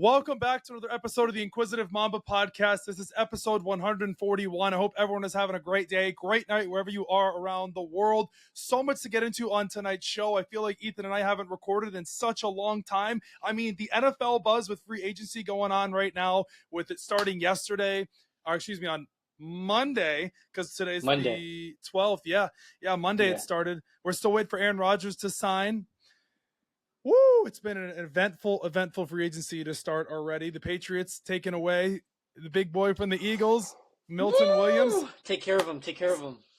Welcome back to another episode of the Inquisitive Mamba Podcast. This is episode 141. I hope everyone is having a great day, great night, wherever you are around the world. So much to get into on tonight's show. I feel like Ethan and I haven't recorded in such a long time. I mean, the NFL buzz with free agency going on right now, with it starting on Monday, because today's the 12th. Yeah, Monday it started. We're still waiting for Aaron Rodgers to sign. Woo! It's been an eventful free agency to start already. The Patriots taking away the big boy from the Eagles, Milton Williams. Take care of him.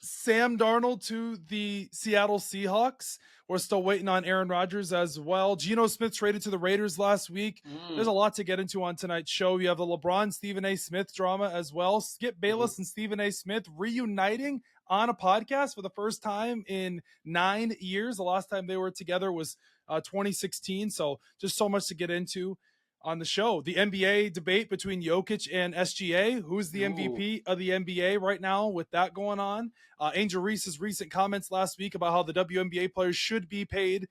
Sam Darnold to the Seattle Seahawks. We're still waiting on Aaron Rodgers as well. Geno Smith traded to the Raiders last week. There's a lot to get into on tonight's show. You have the LeBron, Stephen A. Smith drama as well. Skip Bayless and Stephen A. Smith reuniting on a podcast for the first time in 9 years. The last time they were together was 2016. So just so much to get into on the show. The NBA debate between Jokic and SGA. Who's the MVP of the NBA right now with that going on? Angel Reese's recent comments last week about how the WNBA players should be paid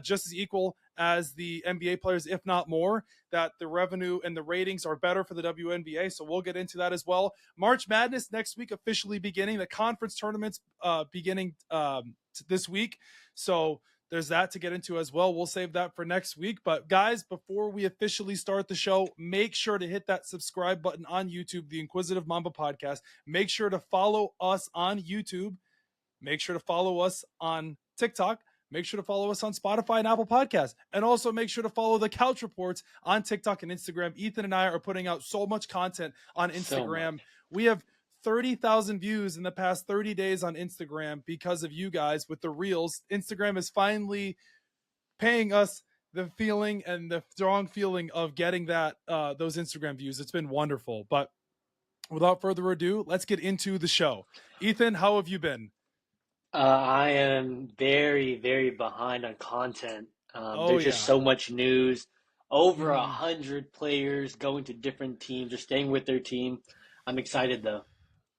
just as equal as the NBA players, if not more, that the revenue and the ratings are better for the WNBA. So we'll get into that as well. March Madness next week officially beginning. The conference tournaments beginning this week. So there's that to get into as well. We'll save that for next week. But guys, before we officially start the show, make sure to hit that subscribe button on YouTube, the Inquisitive Mamba Podcast. Make sure to follow us on YouTube. Make sure to follow us on TikTok. Make sure to follow us on Spotify and Apple Podcasts. And also make sure to follow the Couch Reports on TikTok and Instagram. Ethan and I are putting out so much content on Instagram. We have 30,000 views in the past 30 days on Instagram because of you guys with the reels. Instagram is finally paying us the feeling and the strong feeling of getting that those Instagram views. It's been wonderful. But without further ado, let's get into the show. Ethan, how have you been? I am very, very behind on content. There's just so much news. Over 100 players going to different teams or staying with their team. I'm excited though.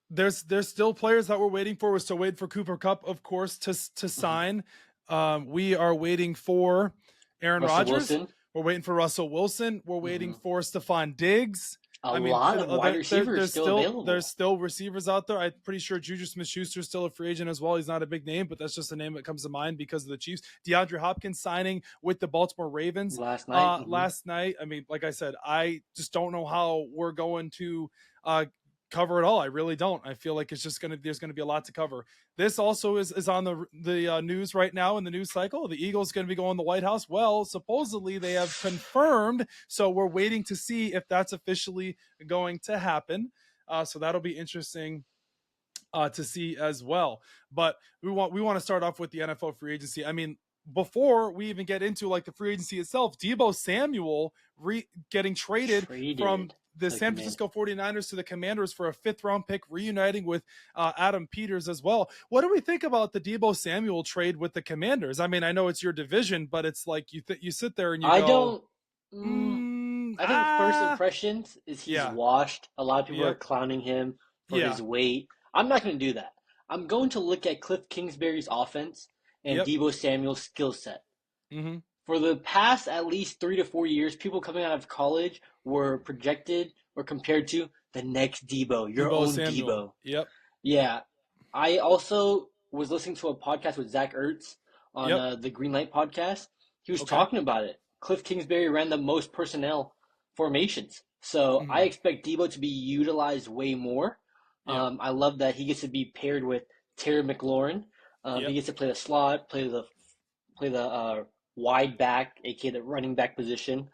There's still players that we're waiting for. We're still waiting for Cooper Kupp, of course, to sign. We are waiting for Aaron Rodgers. We're waiting for Russell Wilson. We're waiting for Stephon Diggs. A lot of wide receivers still available. There's still receivers out there. I'm pretty sure Juju Smith-Schuster is still a free agent as well. He's not a big name, but that's just a name that comes to mind because of the Chiefs. DeAndre Hopkins signing with the Baltimore Ravens last night. I mean, like I said, I just don't know how we're going to cover it all. I really don't. I feel like there's going to be a lot to cover. This also is on the news right now in the news cycle. The Eagles going to be going to the White House. Well, supposedly they have confirmed. So we're waiting to see if that's officially going to happen. So that'll be interesting to see as well. But we want to start off with the NFL free agency. I mean, before we even get into like the free agency itself, Deebo Samuel getting traded from the San Francisco 49ers to the Commanders for a 5th-round pick, reuniting with Adam Peters as well. What do we think about the Deebo Samuel trade with the Commanders? I mean, I know it's your division, but it's like you sit there and you go... I think first impressions is he's washed. A lot of people are clowning him for his weight. I'm not going to do that. I'm going to look at Cliff Kingsbury's offense and Deebo Samuel's skill set. For the past at least 3 to 4 years, people coming out of college were projected or compared to the next Deebo, your own Deebo. Yep. Yeah. I also was listening to a podcast with Zach Ertz on the Green Light podcast. He was talking about it. Cliff Kingsbury ran the most personnel formations. So I expect Deebo to be utilized way more. I love that he gets to be paired with Terry McLaurin. He gets to play the slot, play the wide back, aka the running back position.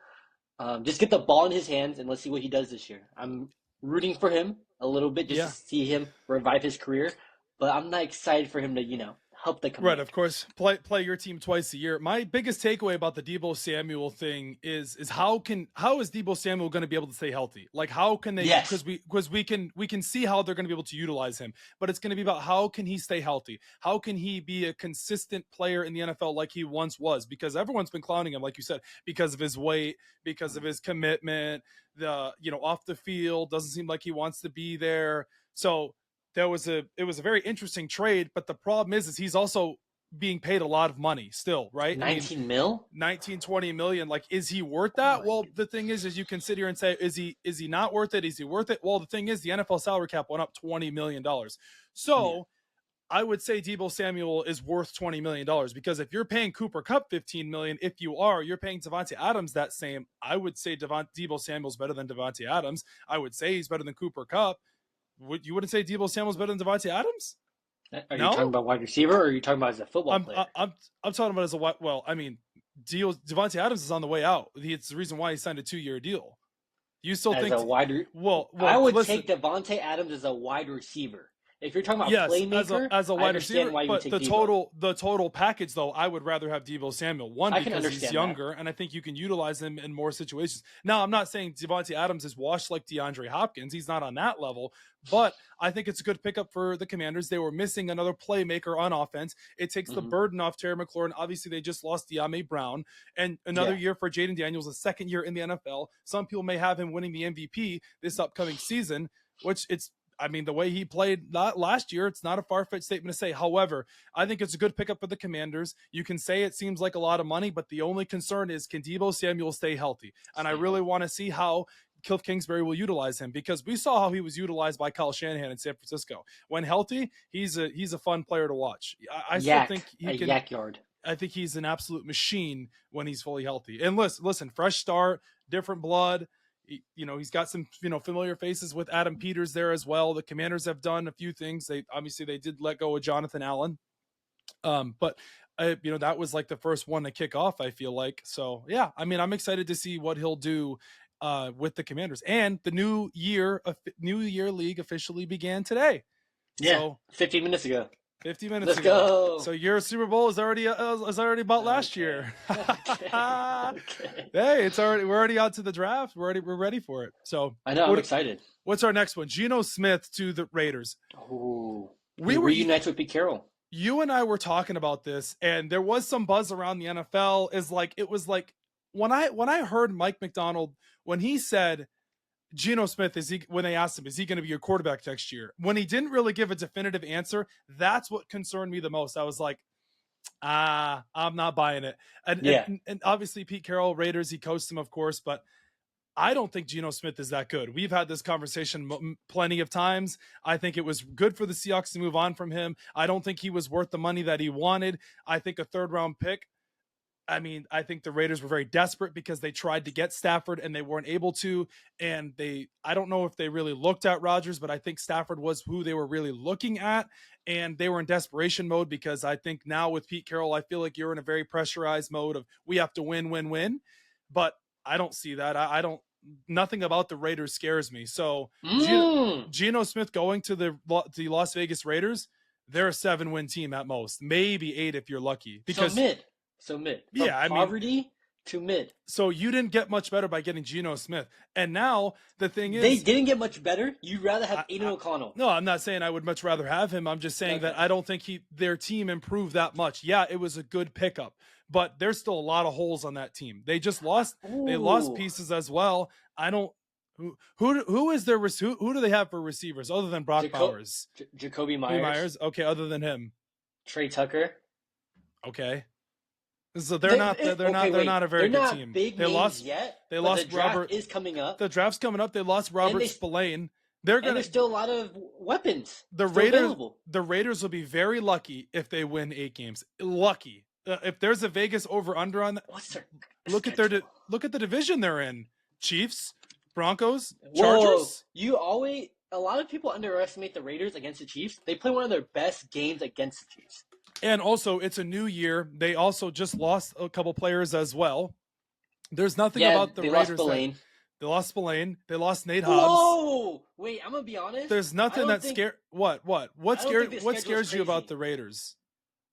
Just get the ball in his hands and let's see what he does this year. I'm rooting for him a little bit just to see him revive his career, but I'm not excited for him to, help the command. Right, of course. Play your team twice a year. My biggest takeaway about the Deebo Samuel thing is how is Deebo Samuel going to be able to stay healthy? Like how can they? Because we can see how they're going to be able to utilize him, but it's going to be about how can he stay healthy? How can he be a consistent player in the NFL like he once was? Because everyone's been clowning him, like you said, because of his weight, because of his commitment. Off the field doesn't seem like he wants to be there. So. It was a very interesting trade, but the problem is he's also being paid a lot of money still, right? 19 mil? 19, 20 million. Like, is he worth that? Well, the thing is you can sit here and say, is he not worth it? Is he worth it? Well, the thing is the NFL salary cap went up $20 million. So I would say Deebo Samuel is worth $20 million because if you're paying Cooper Kupp $15 million, if you're paying Davante Adams that same, I would say Deebo Samuel's better than Davante Adams. I would say he's better than Cooper Kupp. You wouldn't say Deebo Samuel's better than Davante Adams? Are you talking about wide receiver, or are you talking about as a football player? I'm talking about as a Davante Adams is on the way out. It's the reason why he signed a 2-year deal. You still think I would take Davante Adams as a wide receiver. If you're talking about playmaker, as a wide receiver, why you but take the Deebo. total package though, I would rather have Deebo Samuel. One, because he's younger, and I think you can utilize him in more situations. Now, I'm not saying Davante Adams is washed like DeAndre Hopkins. He's not on that level, but I think it's a good pickup for the Commanders. They were missing another playmaker on offense. It takes the burden off Terry McLaurin. Obviously, they just lost De'Ami Brown, and another year for Jaden Daniels, a second year in the NFL. Some people may have him winning the MVP this upcoming season, which the way he played last year, it's not a far-fetched statement to say. However, I think it's a good pickup for the Commanders. You can say it seems like a lot of money, but the only concern is, can Deebo Samuel stay healthy? And I really want to see how Cliff Kingsbury will utilize him, because we saw how he was utilized by Kyle Shanahan in San Francisco. When healthy, he's a fun player to watch. I still think he can. Yak yard. I think he's an absolute machine when he's fully healthy. And listen, fresh start, different blood. He's got some, familiar faces with Adam Peters there as well. The Commanders have done a few things. They did let go of Jonathan Allen. But that was like the first one to kick off, I feel like. So yeah, I'm excited to see what he'll do with the Commanders. And the new year league officially began today. Yeah, so 15 minutes ago. 50 minutes Let's ago. go. So your Super Bowl is already about last year. Okay. Hey, we're already out to the draft. We're ready for it. So I know, I'm excited. What's our next one? Geno Smith to the Raiders. Oh, we reunites with Pete Carroll. You and I were talking about this, and there was some buzz around the NFL. It was like when I heard Mike McDonald when he said Geno Smith, when they asked him, is he going to be your quarterback next year? When he didn't really give a definitive answer, that's what concerned me the most. I was like, I'm not buying it. And obviously Pete Carroll, Raiders, he coached him, of course, but I don't think Geno Smith is that good. We've had this conversation plenty of times. I think it was good for the Seahawks to move on from him. I don't think he was worth the money that he wanted. I think a 3rd-round pick. I think the Raiders were very desperate because they tried to get Stafford and they weren't able to. And I don't know if they really looked at Rodgers, but I think Stafford was who they were really looking at. And they were in desperation mode because I think now with Pete Carroll, I feel like you're in a very pressurized mode of we have to win, win, win. But I don't see that. Nothing about the Raiders scares me. So Geno Smith going to the Las Vegas Raiders, they're a 7-win team at most, maybe 8 if you're lucky. Because So mid. From poverty to mid. So you didn't get much better by getting Geno Smith. And now the thing is, they didn't get much better. You'd rather have Aiden O'Connell. No, I'm not saying I would much rather have him. I'm just saying that I don't think their team improved that much. Yeah, it was a good pickup, but there's still a lot of holes on that team. They just lost. They lost pieces as well. I don't. Who is their who do they have for receivers other than Brock Bowers? Jacoby Myers. Okay, other than him, Trey Tucker. Okay. So they're not a very good team. They lost yet. They lost the draft Robert. Is coming up. The draft's coming up. They lost Robert Spillane. There's still a lot of weapons. The Raiders will be very lucky if they win 8 games. Lucky. If there's a Vegas over under on that, look at the division they're in. Chiefs, Broncos, Chargers. Whoa. A lot of people underestimate the Raiders against the Chiefs. They play one of their best games against the Chiefs. And also, it's a new year. They also just lost a couple players as well. There's nothing about the Raiders. They lost Spillane. They lost Nate Hobbs. Whoa! Wait, I'm gonna be honest. There's nothing that scares. What scares you about the Raiders?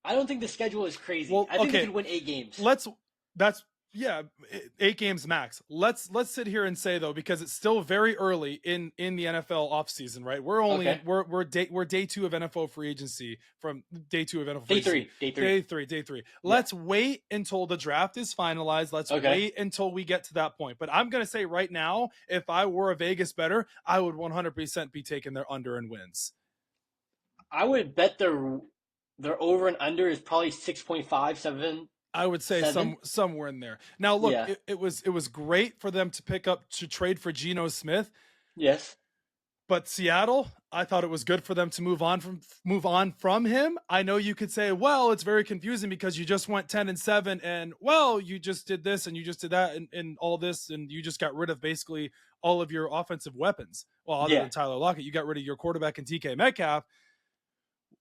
I don't think the schedule is crazy. Well, I think they could win 8 games. 8 games max. Let's sit here and say though, because it's still very early in the NFL offseason, right? We're day 2 of NFL free agency from day 2 of NFL free agency. Day 3. Let's wait until the draft is finalized. Let's wait until we get to that point. But I'm going to say right now, if I were a Vegas bettor, I would 100% be taking their under and wins. I would bet their over and under is probably 6.57. I would say somewhere in there. Now, look, it was great for them to trade for Geno Smith. Yes. But Seattle, I thought it was good for them to move on from him. I know you could say, well, it's very confusing because you just went 10-7 and, well, you just did this and you just did that and all this and you just got rid of basically all of your offensive weapons. Well, other than Tyler Lockett, you got rid of your quarterback and DK Metcalf.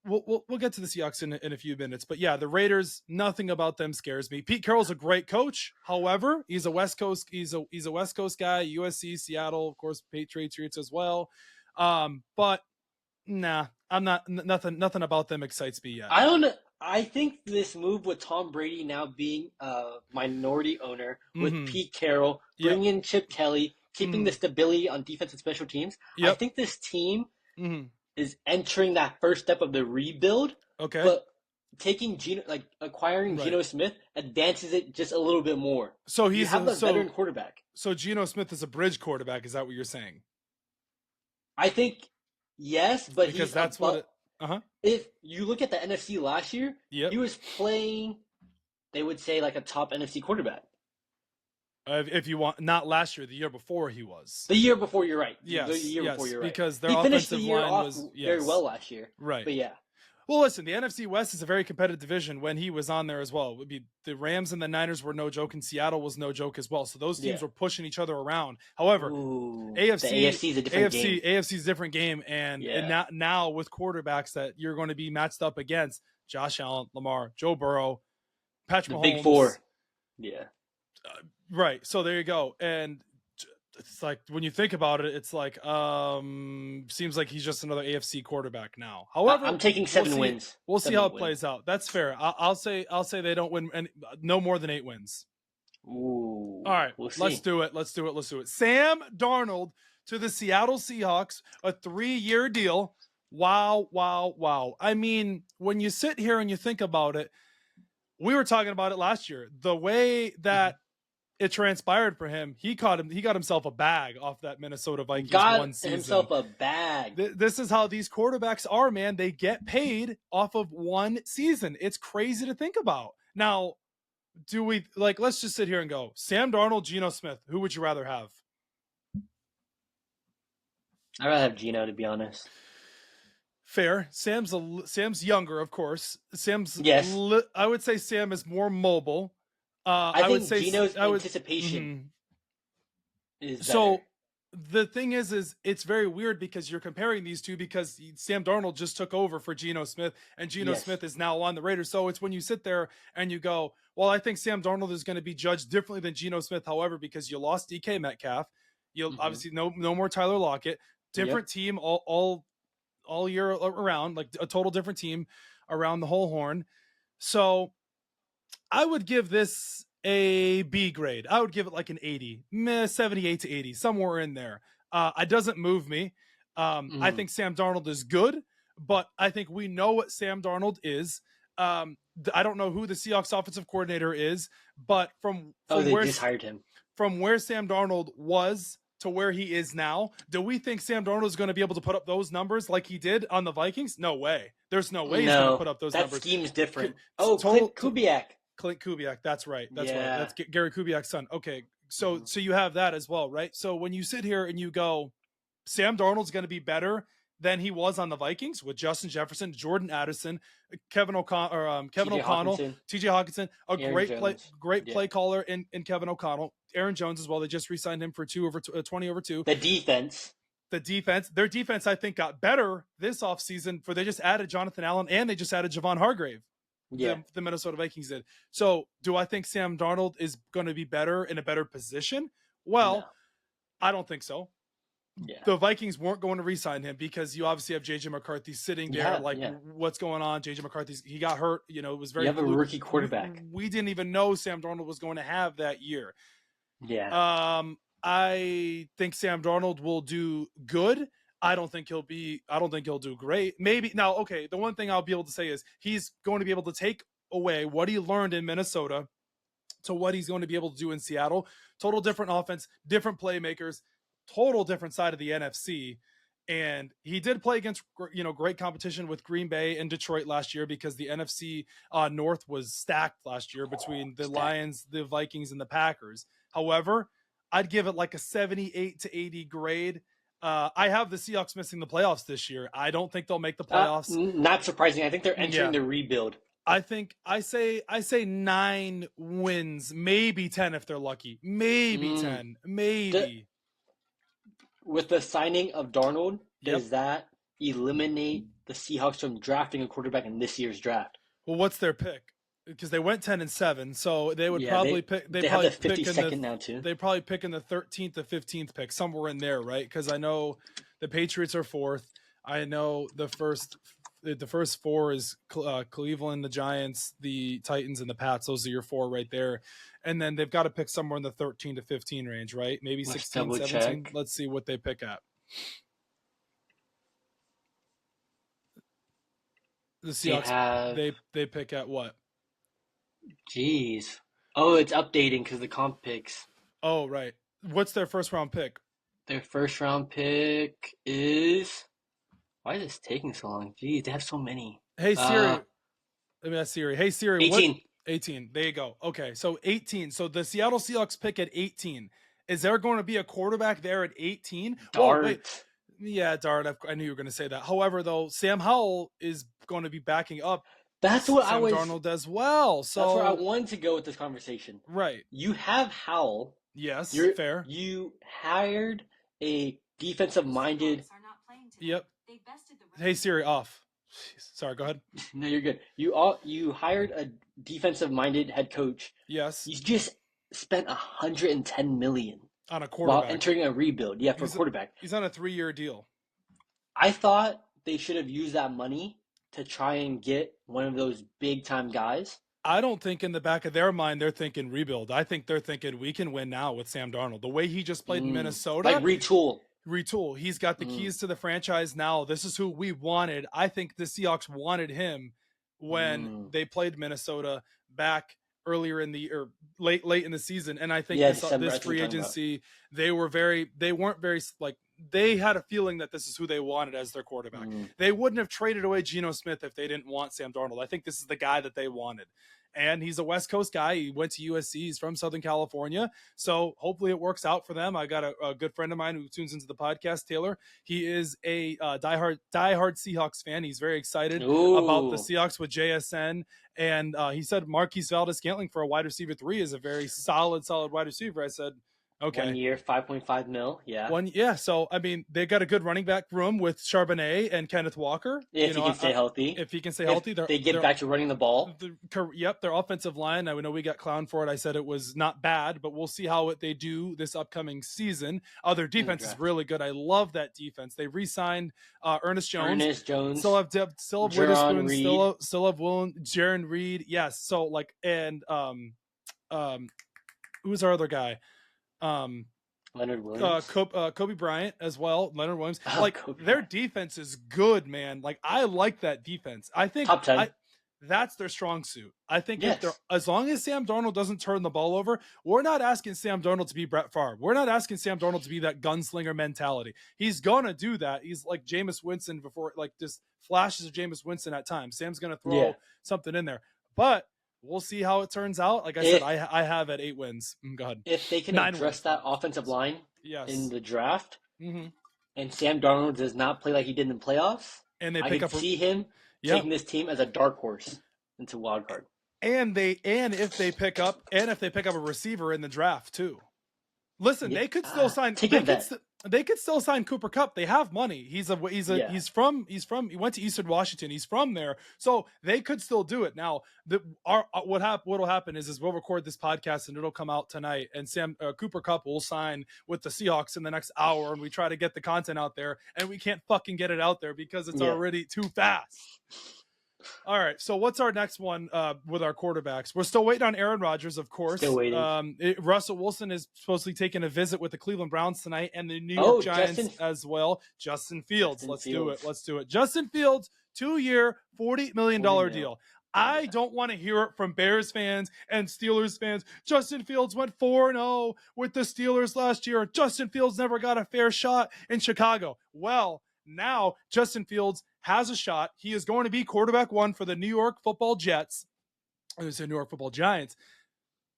We'll get to the Seahawks in a few minutes, but yeah, the Raiders, nothing about them scares me. Pete Carroll's a great coach. However, he's a West Coast guy, USC, Seattle, of course, Patriots as well. But nah, I'm nothing about them excites me yet. I don't know. I think this move with Tom Brady now being a minority owner with Pete Carroll, bringing in Chip Kelly, keeping the stability on defense and special teams. I think this team is entering that first step of the rebuild. Okay. But taking acquiring Geno Smith advances it just a little bit more. So you have a veteran quarterback. So Geno Smith is a bridge quarterback. Is that what you're saying? I think yes, but because that's what. If you look at the NFC last year, he was playing. They would say like a top NFC quarterback. If you want, not last year, the year before he was. The year before, you're right. Yes, the year before, you're right. Because their he finished offensive the year line off was very well last year. Right. But yeah. Well, listen, the NFC West is a very competitive division when he was on there as well. It would be the Rams and the Niners were no joke, and Seattle was no joke as well. So those teams were pushing each other around. However, the AFC is a different game. AFC is a different game, and now with quarterbacks that you're going to be matched up against, Josh Allen, Lamar, Joe Burrow, Patrick Mahomes. Big Four. Yeah. Right. So there you go. And it's like when you think about it, it's like seems like he's just another AFC quarterback now. However, I'm taking 7 wins. We'll see how it plays out. That's fair. I'll say they don't win no more than 8 wins. Ooh. All right, we'll see. Let's do it. Sam Darnold to the Seattle Seahawks, a 3-year deal. Wow. I mean, when you sit here and you think about it, we were talking about it last year. The way that it transpired for him, he got himself a bag off that Minnesota Vikings one season. Himself a bag. This is how these quarterbacks are, man. They get paid off of one season. It's crazy to think about. Now, do we let's just sit here and go, Sam Darnold, Geno Smith, who would you rather have? I'd rather have Geno, to be honest. Fair. Sam's younger, of course. I would say Sam is more mobile. I would say Geno's anticipation is better. So the thing is it's very weird because you're comparing these two because Sam Darnold just took over for Geno Smith and Geno Smith is now on the Raiders. So it's when you sit there and you go, well, I think Sam Darnold is going to be judged differently than Geno Smith. However, because you lost DK Metcalf, you'll obviously no more Tyler Lockett, different team all year around, like a total different team around the whole horn. So I would give this a B grade. I would give it like an 80, 78 to 80, somewhere in there. It doesn't move me. I think Sam Darnold is good, but I think we know what Sam Darnold is. I don't know who the Seahawks offensive coordinator is, but from they where just hired him. From where Sam Darnold was to where he is now, do we think Sam Darnold is going to be able to put up those numbers like he did on the Vikings? No way. There's no way he's going to put up those numbers. That scheme's different. Clint Kubiak. Clint Kubiak. That's right. Right. That's Gary Kubiak's son. Okay. So you have that as well, right? So when you sit here and you go, Sam Darnold's going to be better than he was on the Vikings with Justin Jefferson, Jordan Addison, Kevin O'Connell, TJ Hawkinson, great play caller in Kevin O'Connell, Aaron Jones as well. They just re-signed him for 20 over 2. The defense, their defense, I think, got better this offseason. They just added Jonathan Allen and they just added Javon Hargrave. The Minnesota Vikings did. So do I think Sam Darnold is going to be better in a better position? Well, no. I don't think so. Yeah. The Vikings weren't going to re-sign him because you obviously have JJ McCarthy sitting there what's going on? JJ McCarthy's he got hurt, it was very You have a rookie quarterback. We didn't even know Sam Darnold was going to have that year. Yeah. I think Sam Darnold will do good. I don't think he'll do great. Maybe now, okay, the one thing I'll be able to say is he's going to be able to take away what he learned in Minnesota to what he's going to be able to do in Seattle. Total different offense, different playmakers, total different side of the NFC. And he did play against, great competition with Green Bay and Detroit last year because the NFC North was stacked last year between the Lions, the Vikings, and the Packers. However, I'd give it like a 78 to 80 grade. I have the Seahawks missing the playoffs this year. I don't think they'll make the playoffs. Not surprising. I think they're entering the rebuild. I say 9 wins, maybe 10 if they're lucky. Maybe 10. Maybe. With the signing of Darnold, does that eliminate the Seahawks from drafting a quarterback in this year's draft? Well, what's their pick? Because they went 10-7, so they would probably pick. They have the 52nd now too. They probably pick in the 13th to 15th pick, somewhere in there, right? Because I know the Patriots are 4th. I know the first 4 is Cleveland, the Giants, the Titans, and the Pats. Those are your 4 right there. And then they've got to pick somewhere in the 13 to 15 range, right? Maybe 16, 17. Check. Let's see what they pick at. The Seahawks, they pick at what? Jeez. Oh, it's updating because the comp picks. Oh, right. What's their first round pick? Their first round pick is... Why is this taking so long? Jeez, they have so many. Hey, Siri. Let me ask Siri. Hey, Siri. 18. 18. There you go. Okay, so 18. So the Seattle Seahawks pick at 18. Is there going to be a quarterback there at 18? Dart. Yeah, Dart. I knew you were going to say that. However, though, Sam Howell is going to be backing up. That's what Sam Darnold as well. So that's where I wanted to go with this conversation. Right. You have Howell. Yes, fair. You hired a defensive-minded. Yep. Hey, Siri, off. Jeez. Sorry, go ahead. No, you're good. You hired a defensive-minded head coach. Yes. You just spent $110 million on a quarterback while entering a rebuild. Yeah, for a quarterback. He's on a 3-year deal. I thought they should have used that money to try and get one of those big-time guys. I don't think in the back of their mind they're thinking rebuild. I think they're thinking we can win now with Sam Darnold. The way he just played in Minnesota. Like retool. He's got the keys to the franchise now. This is who we wanted. I think the Seahawks wanted him when they played Minnesota back earlier in the or late in the season. And I think this free agency, they weren't very like they had a feeling that this is who they wanted as their quarterback. They wouldn't have traded away Geno Smith if they didn't want Sam Darnold. I think this is the guy that they wanted. And he's a West Coast guy. He went to USC. He's from Southern California. So hopefully it works out for them. I got a good friend of mine who tunes into the podcast, Taylor. He is a diehard Seahawks fan. He's very excited about the Seahawks with JSN. And he said Marquise Valdes-Scantling for a wide receiver 3 is a very solid wide receiver. I said, okay. 1 year, $5.5 million. Yeah. Yeah. So, I mean, they got a good running back room with Charbonnet and Kenneth Walker. If he can stay healthy. If he can stay healthy. They get back to running the ball. Yep. Their offensive line. I know we got clowned for it. I said it was not bad, but we'll see how they do this upcoming season. Their defense is really good. I love that defense. They re-signed Ernest Jones. Still have Witherspoon. Still have Jaron Reed. Yes. So, who's our other guy? Leonard Williams, Kobe Bryant as well. Leonard Williams, their defense is good, man. Like I like that defense. I think top 10. That's their strong suit. I think as long as Sam Darnold doesn't turn the ball over, we're not asking Sam Darnold to be Brett Favre. We're not asking Sam Darnold to be that gunslinger mentality. He's gonna do that. He's like Jameis Winston before, like just flashes of Jameis Winston at times. Sam's gonna throw something in there, but we'll see how it turns out. Like I said, I have at 8 wins. Go ahead. If they can address that offensive line in the draft, and Sam Darnold does not play like he did in the playoffs, and they see him taking this team as a dark horse into wild card. And if they pick up a receiver in the draft too. Listen, they could still sign. They could still sign Cooper Kupp. They have money. He went to Eastern Washington. He's from there, so they could still do it. Now, what'll happen is we'll record this podcast and it'll come out tonight. And Cooper Kupp will sign with the Seahawks in the next hour, and we try to get the content out there, and we can't fucking get it out there because it's already too fast. All right, so what's our next one with our quarterbacks? We're still waiting on Aaron Rodgers, of course. Still waiting. Russell Wilson is supposedly taking a visit with the Cleveland Browns tonight and the New York Giants as well. Justin Fields. Let's do it. Justin Fields, 2-year, $40 million deal. I don't want to hear it from Bears fans and Steelers fans. Justin Fields went 4-0 with the Steelers last year. Justin Fields never got a fair shot in Chicago. Well, Now Justin Fields has a shot. He is going to be quarterback one for the New York Football Jets. I was saying New York Football Giants.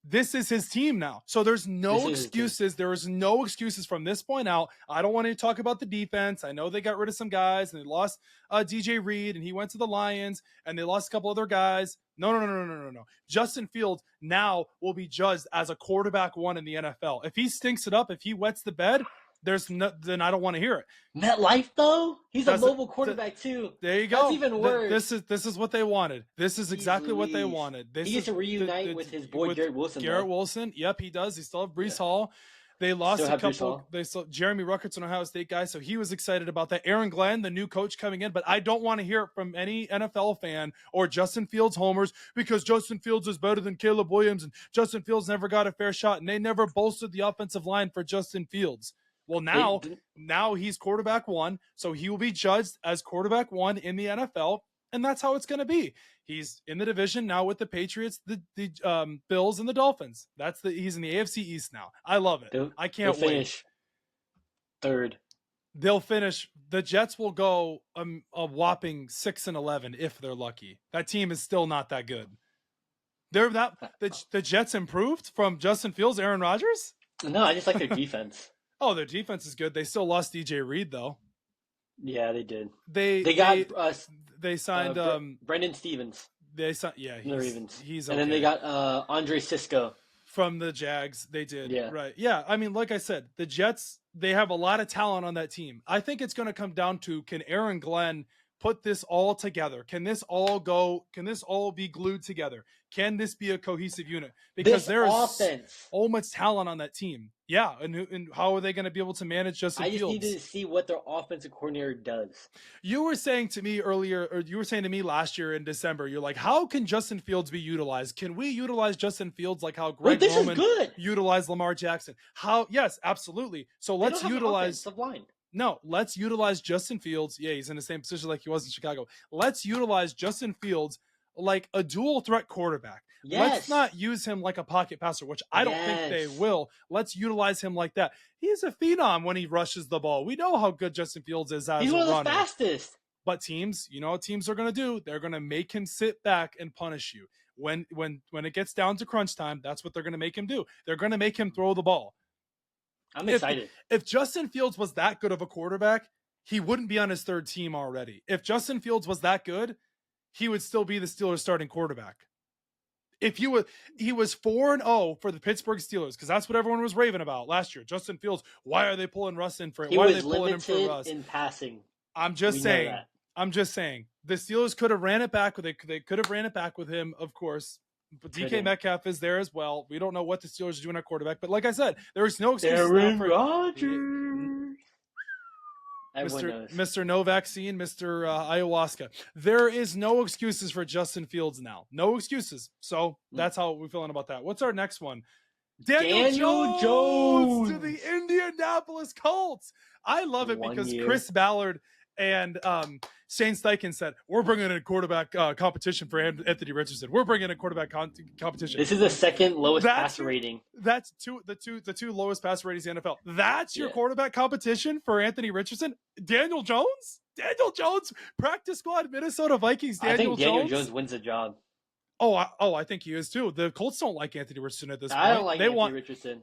This is his team now. So there's no excuses. There is no excuses from this point out. I don't want to talk about the defense. I know they got rid of some guys and they lost DJ Reed and he went to the Lions and they lost a couple other guys. No. Justin Fields now will be judged as a quarterback one in the NFL. If he stinks it up, if he wets the bed, then I don't want to hear it. MetLife though, he's a mobile quarterback too. There you go. That's even worse. This is what they wanted. This is exactly what they wanted. He gets to reunite with his boy Garrett Wilson. Garrett Wilson, yep, he does. He still have Breece Hall. They lost a couple. They still Jeremy Ruckert's an Ohio State guy, so he was excited about that. Aaron Glenn, the new coach coming in, but I don't want to hear it from any NFL fan or Justin Fields homers because Justin Fields is better than Caleb Williams and Justin Fields never got a fair shot and they never bolstered the offensive line for Justin Fields. Well, now he's quarterback one, so he will be judged as quarterback one in the NFL, and that's how it's going to be. He's in the division now with the Patriots, the Bills, and the Dolphins. He's in the AFC East now. I love it. I can't wait. Finish third. They'll finish. The Jets will go a whopping 6-11 if they're lucky. That team is still not that good. The Jets improved from Justin Fields, Aaron Rodgers? No, I just like their defense. Oh, their defense is good. They still lost DJ Reed though. Yeah, they did. They signed Brendan Stevens. They signed he's okay. And then they got Andre Sisco from the Jags. They did. Yeah. Right. Yeah. I mean, like I said, the Jets, they have a lot of talent on that team. I think it's going to come down to, can Aaron Glenn put this all together? Can this all be glued together? Can this be a cohesive unit? Because there's so much talent on that team. Yeah, and how are they going to be able to manage Justin Fields? I just need to see what their offensive coordinator does. You were saying to me earlier, or you were saying to me last year in December, you're like, how can Justin Fields be utilized? Can we utilize Justin Fields like how Greg Roman utilized Lamar Jackson? Yes, absolutely. So let's utilize the line. No, let's utilize Justin Fields. Yeah, he's in the same position like he was in Chicago. Let's utilize Justin Fields like a dual threat quarterback. Yes. Let's not use him like a pocket passer, which I don't think they will. Let's utilize him like that. He's a phenom when he rushes the ball. We know how good Justin Fields is as a runner. He's one of the fastest. But teams, you know what teams are going to do? They're going to make him sit back and punish you. When it gets down to crunch time, that's what they're going to make him do. They're going to make him throw the ball. I'm excited. If Justin Fields was that good of a quarterback, he wouldn't be on his third team already. If Justin Fields was that good, he would still be the Steelers starting quarterback. If he was 4-0 for the Pittsburgh Steelers, because that's what everyone was raving about last year. Justin Fields, why are they pulling Russ in for it? Why are they pulling him for Russ? In passing. I'm just saying. The Steelers could have ran it back. They could have ran it back with him, of course. But DK Metcalf is there as well. We don't know what the Steelers are doing at quarterback. But like I said, there is no excuse for Rodgers. Mr. No Vaccine, Mr. Ayahuasca. There is no excuses for Justin Fields now. No excuses. So that's how we're feeling about that. What's our next one? Daniel Jones to the Indianapolis Colts. I love it because Chris Ballard and Shane Steichen said, we're bringing in a quarterback competition for Anthony Richardson. We're bringing in a quarterback competition. This is the second lowest passer rating. That's the two lowest passer ratings in the NFL. That's your quarterback competition for Anthony Richardson? Daniel Jones? Daniel Jones? Practice squad Minnesota Vikings I think Daniel Jones wins the job. I think he is too. The Colts don't like Anthony Richardson at this point. I don't like Anthony Richardson.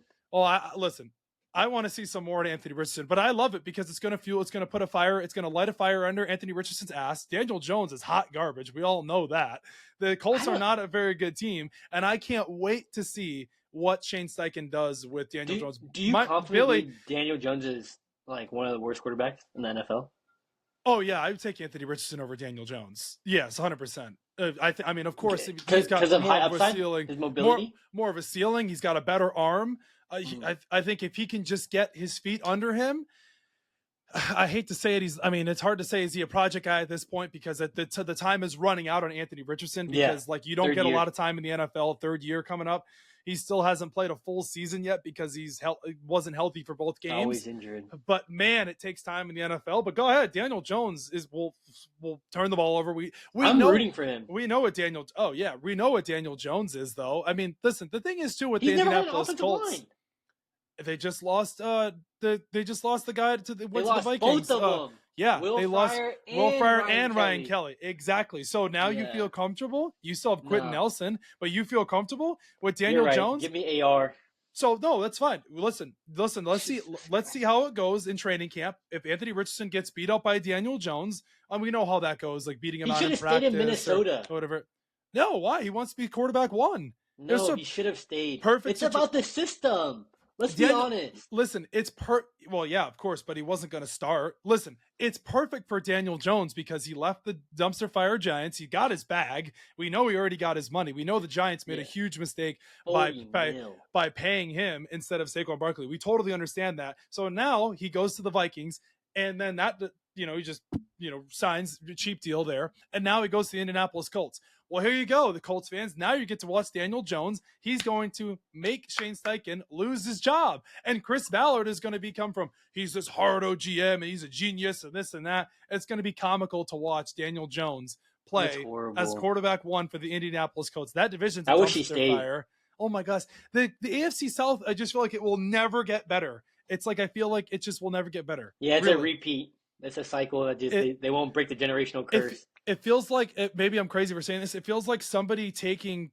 Listen. I want to see some more to Anthony Richardson, but I love it because it's going to light a fire under Anthony Richardson's ass. Daniel Jones is hot garbage. We all know that. The Colts are not a very good team, and I can't wait to see what Shane Steichen does with Daniel Jones. Do you confidently believe Daniel Jones is like one of the worst quarterbacks in the NFL? Oh yeah, I would take Anthony Richardson over Daniel Jones. Yes, 100%. I mean, of course, he's got more of a ceiling. His mobility, more of a ceiling. He's got a better arm. I think if he can just get his feet under him, I hate to say it. It's hard to say, is he a project guy at this point? Because the time is running out on Anthony Richardson because you don't get a lot of time in the NFL, third year coming up. He still hasn't played a full season yet because he wasn't healthy for both games. Always injured. But man, it takes time in the NFL. But go ahead, Daniel Jones will turn the ball over. I'm rooting for him. We know what Daniel. Oh yeah, we know what Daniel Jones is though. I mean, listen, the thing is too with the Indianapolis Colts. Line. They just lost. They just lost the guy to the Vikings. Both of them. Yeah, Will they lost Fryer Will Fryer and Ryan Kelly. Kelly. Exactly. So now you feel comfortable. You still have Quentin Nelson, but you feel comfortable with Daniel Jones. Give me AR. So no, that's fine. Listen. Let's see how it goes in training camp. If Anthony Richardson gets beat up by Daniel Jones, we know how that goes. Like beating him out in practice. He should have stayed in Minnesota or whatever. No, why? He wants to be quarterback one. No, he should have stayed. Perfect. It's about the system. Let's be honest. Listen, it's well, yeah, of course, but he wasn't going to start. Listen, it's perfect for Daniel Jones because he left the dumpster fire Giants. He got his bag. We know he already got his money. We know the Giants made a huge mistake by paying him instead of Saquon Barkley. We totally understand that. So now he goes to the Vikings, and then he just signs a cheap deal there, and now he goes to the Indianapolis Colts. Well, here you go, the Colts fans. Now you get to watch Daniel Jones. He's going to make Shane Steichen lose his job. And Chris Ballard is going to become from, he's this hard OGM and he's a genius and this and that. It's going to be comical to watch Daniel Jones play as quarterback one for the Indianapolis Colts. That division's a dumpster fire. Oh my gosh. The AFC South, I just feel like it will never get better. It's like, I feel like it just will never get better. Yeah, it's a repeat. It's a cycle that just they won't break the generational curse. It feels like, maybe I'm crazy for saying this, it feels like somebody taking,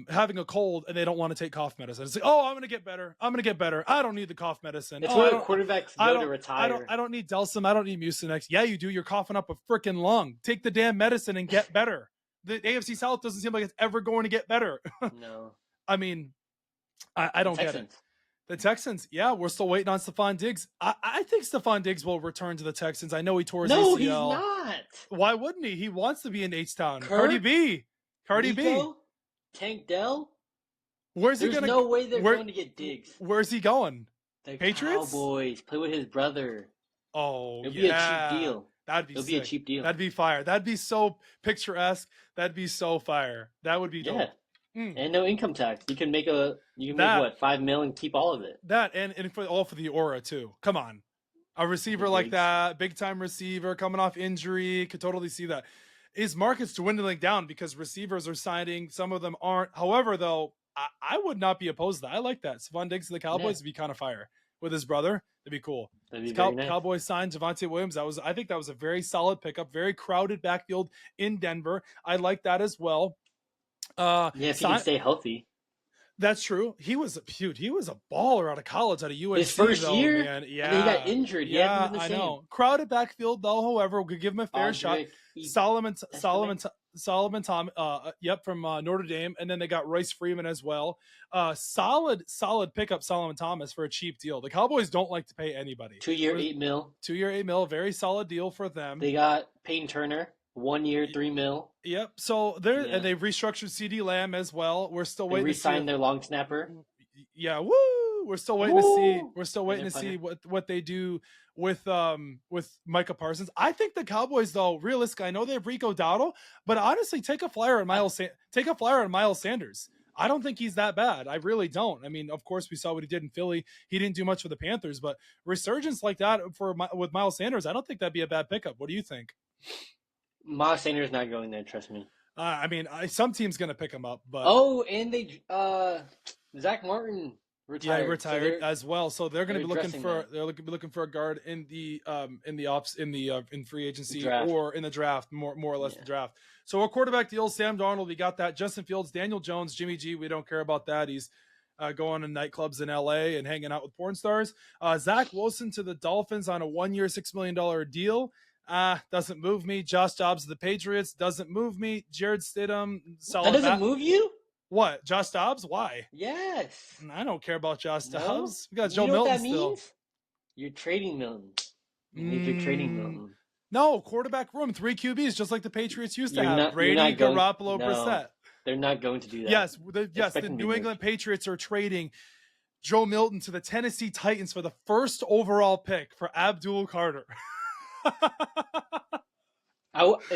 having a cold and they don't want to take cough medicine. It's like, oh, I'm going to get better. I don't need the cough medicine. It's where quarterbacks go to retire. I don't need Delsum. I don't need Mucinex. Yeah, you do. You're coughing up a freaking lung. Take the damn medicine and get better. The AFC South doesn't seem like it's ever going to get better. No. I mean, I don't get it. The Texans, yeah, we're still waiting on Stephon Diggs. I think Stephon Diggs will return to the Texans. I know he tore his ACL. No, he's not. Why wouldn't he? He wants to be in H-Town. Cardi B. Tank Dell. Where's he going to go? There's no way they're going to get Diggs. Where's he going? The Patriots? Cowboys. Play with his brother. Oh, It'll be a cheap deal. It'll be a cheap deal. That'd be fire. That'd be so picturesque. That'd be so fire. That would be dope. Yeah. And no income tax. You can make what, $5 million and keep all of it. That and for the aura too. Come on. A receiver like that, big time receiver coming off injury, could totally see that. His market's dwindling down because receivers are signing, some of them aren't. However, though, I would not be opposed to that. I like that. Stephon Diggs to the Cowboys would be kind of fire. With his brother, that'd be cool. That'd be nice. Cowboys signed Javonte Williams. I think that was a very solid pickup, very crowded backfield in Denver. I like that as well. If he can stay healthy. That's true. He was a baller out of college, out of UNC. His first year, man. Yeah, he got injured. I know. Crowded backfield, though. However, we could give him a fair shot. Solomon Tom, from Notre Dame, and then they got Royce Freeman as well. Solid pickup, Solomon Thomas for a cheap deal. The Cowboys don't like to pay anybody. 2 year, $8 million. 2 year, $8 million. Very solid deal for them. They got Peyton Turner. 1 year, $3 million. Yep. So and they've restructured CeeDee Lamb as well. We're still waiting. They re-signed their long snapper. Yeah. Woo! We're still waiting to see. We're still waiting to see what they do with Micah Parsons. I think the Cowboys, though, realistically, I know they have Rico Dowdle, but honestly, take a flyer on Miles Sanders. I don't think he's that bad. I really don't. I mean, of course, we saw what he did in Philly. He didn't do much for the Panthers, but resurgence like that with Miles Sanders, I don't think that'd be a bad pickup. What do you think? Miles Sanders not going there. Trust me. I mean, some team's gonna pick him up, but and they Zach Martin retired. Yeah, retired as well. So they're gonna be looking for a guard in free agency or in the draft, more or less the draft. So a quarterback deal, Sam Darnold, we got that. Justin Fields, Daniel Jones, Jimmy G, we don't care about that. He's going to nightclubs in LA and hanging out with porn stars. Zach Wilson to the Dolphins on a 1 year, $6 million deal. Doesn't move me. Josh Dobbs of the Patriots doesn't move me. Jared Stidham. That doesn't move you? What? Josh Dobbs? Why? Yes. I don't care about Josh Dobbs. We got Joe Milton still. You know what that means? You're trading Milton. You're trading Milton. No, quarterback room. 3 QBs, just like the Patriots used to have. Brady, Garoppolo, Brissett. They're not going to do that. Yes, the New England Patriots are trading Joe Milton to the Tennessee Titans for the first overall pick for Abdul Carter. If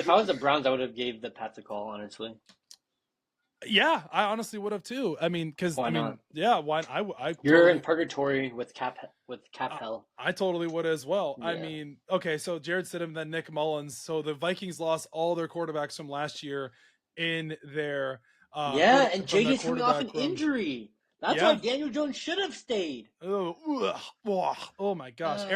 I was the Browns, I would have gave the Pats a call, honestly. Yeah, I honestly would have too. I mean, because yeah, why? You're in purgatory with cap hell. I totally would as well. Yeah. I mean, okay, so Jared Stidham, then Nick Mullins. So the Vikings lost all their quarterbacks from last year in their and JJ's coming off an injury. That's why Daniel Jones should have stayed. Oh my gosh!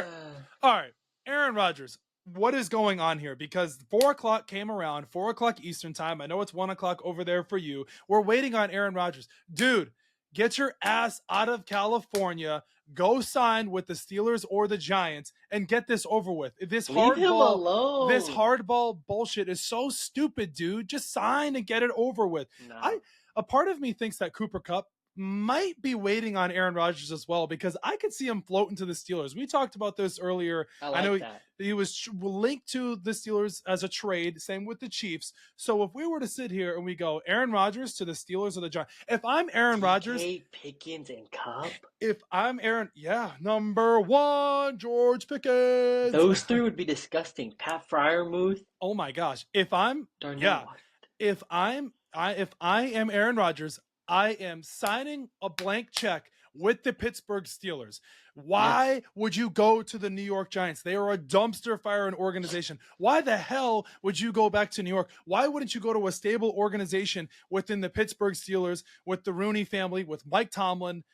All right. Aaron Rodgers, what is going on here? Because 4:00 came around, 4:00 Eastern time. I know it's 1:00 over there for you. We're waiting on Aaron Rodgers. Dude, get your ass out of California. Go sign with the Steelers or the Giants and get this over with. This Leave him alone. This hardball bullshit is so stupid, dude. Just sign and get it over with. No. A part of me thinks that Cooper Kupp might be waiting on Aaron Rodgers as well, because I could see him floating to the Steelers. We talked about this earlier. I know that. He was linked to the Steelers as a trade. Same with the Chiefs. So if we were to sit here and we go Aaron Rodgers to the Steelers or the Giants, if I'm Aaron Rodgers, Pickens and Kupp. If I'm Aaron, number one, George Pickens. Those three would be disgusting. Pat Fryermuth. Oh my gosh! If I am Aaron Rodgers, I am signing a blank check with the Pittsburgh Steelers. Why would you go to the New York Giants? They are a dumpster fire organization. Why the hell would you go back to New York? Why wouldn't you go to a stable organization within the Pittsburgh Steelers with the Rooney family, with Mike Tomlin?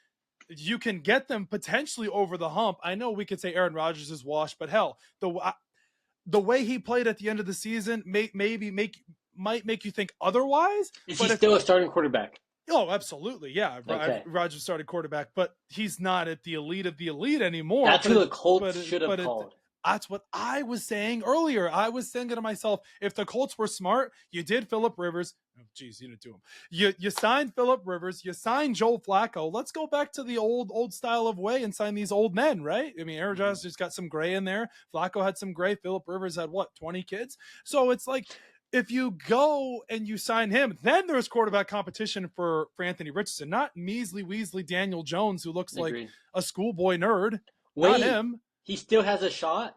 You can get them potentially over the hump. I know we could say Aaron Rodgers is washed, but hell, the way he played at the end of the season might make you think otherwise. Is he still a starting quarterback? Oh, absolutely. Yeah. Okay. Rodgers started quarterback, but he's not at the elite of the elite anymore. That's who the Colts should have called. That's what I was saying earlier. I was thinking to myself, if the Colts were smart, you did Phillip Rivers. Oh, geez, you didn't do him. You signed Phillip Rivers. You signed Joe Flacco. Let's go back to the old style of way and sign these old men, right? I mean, Aaron Rodgers just got some gray in there. Flacco had some gray. Phillip Rivers had, 20 kids? So it's like, if you go and you sign him, then there's quarterback competition for Anthony Richardson, not measly Weasley Daniel Jones, who looks like a schoolboy nerd. Not him. He still has a shot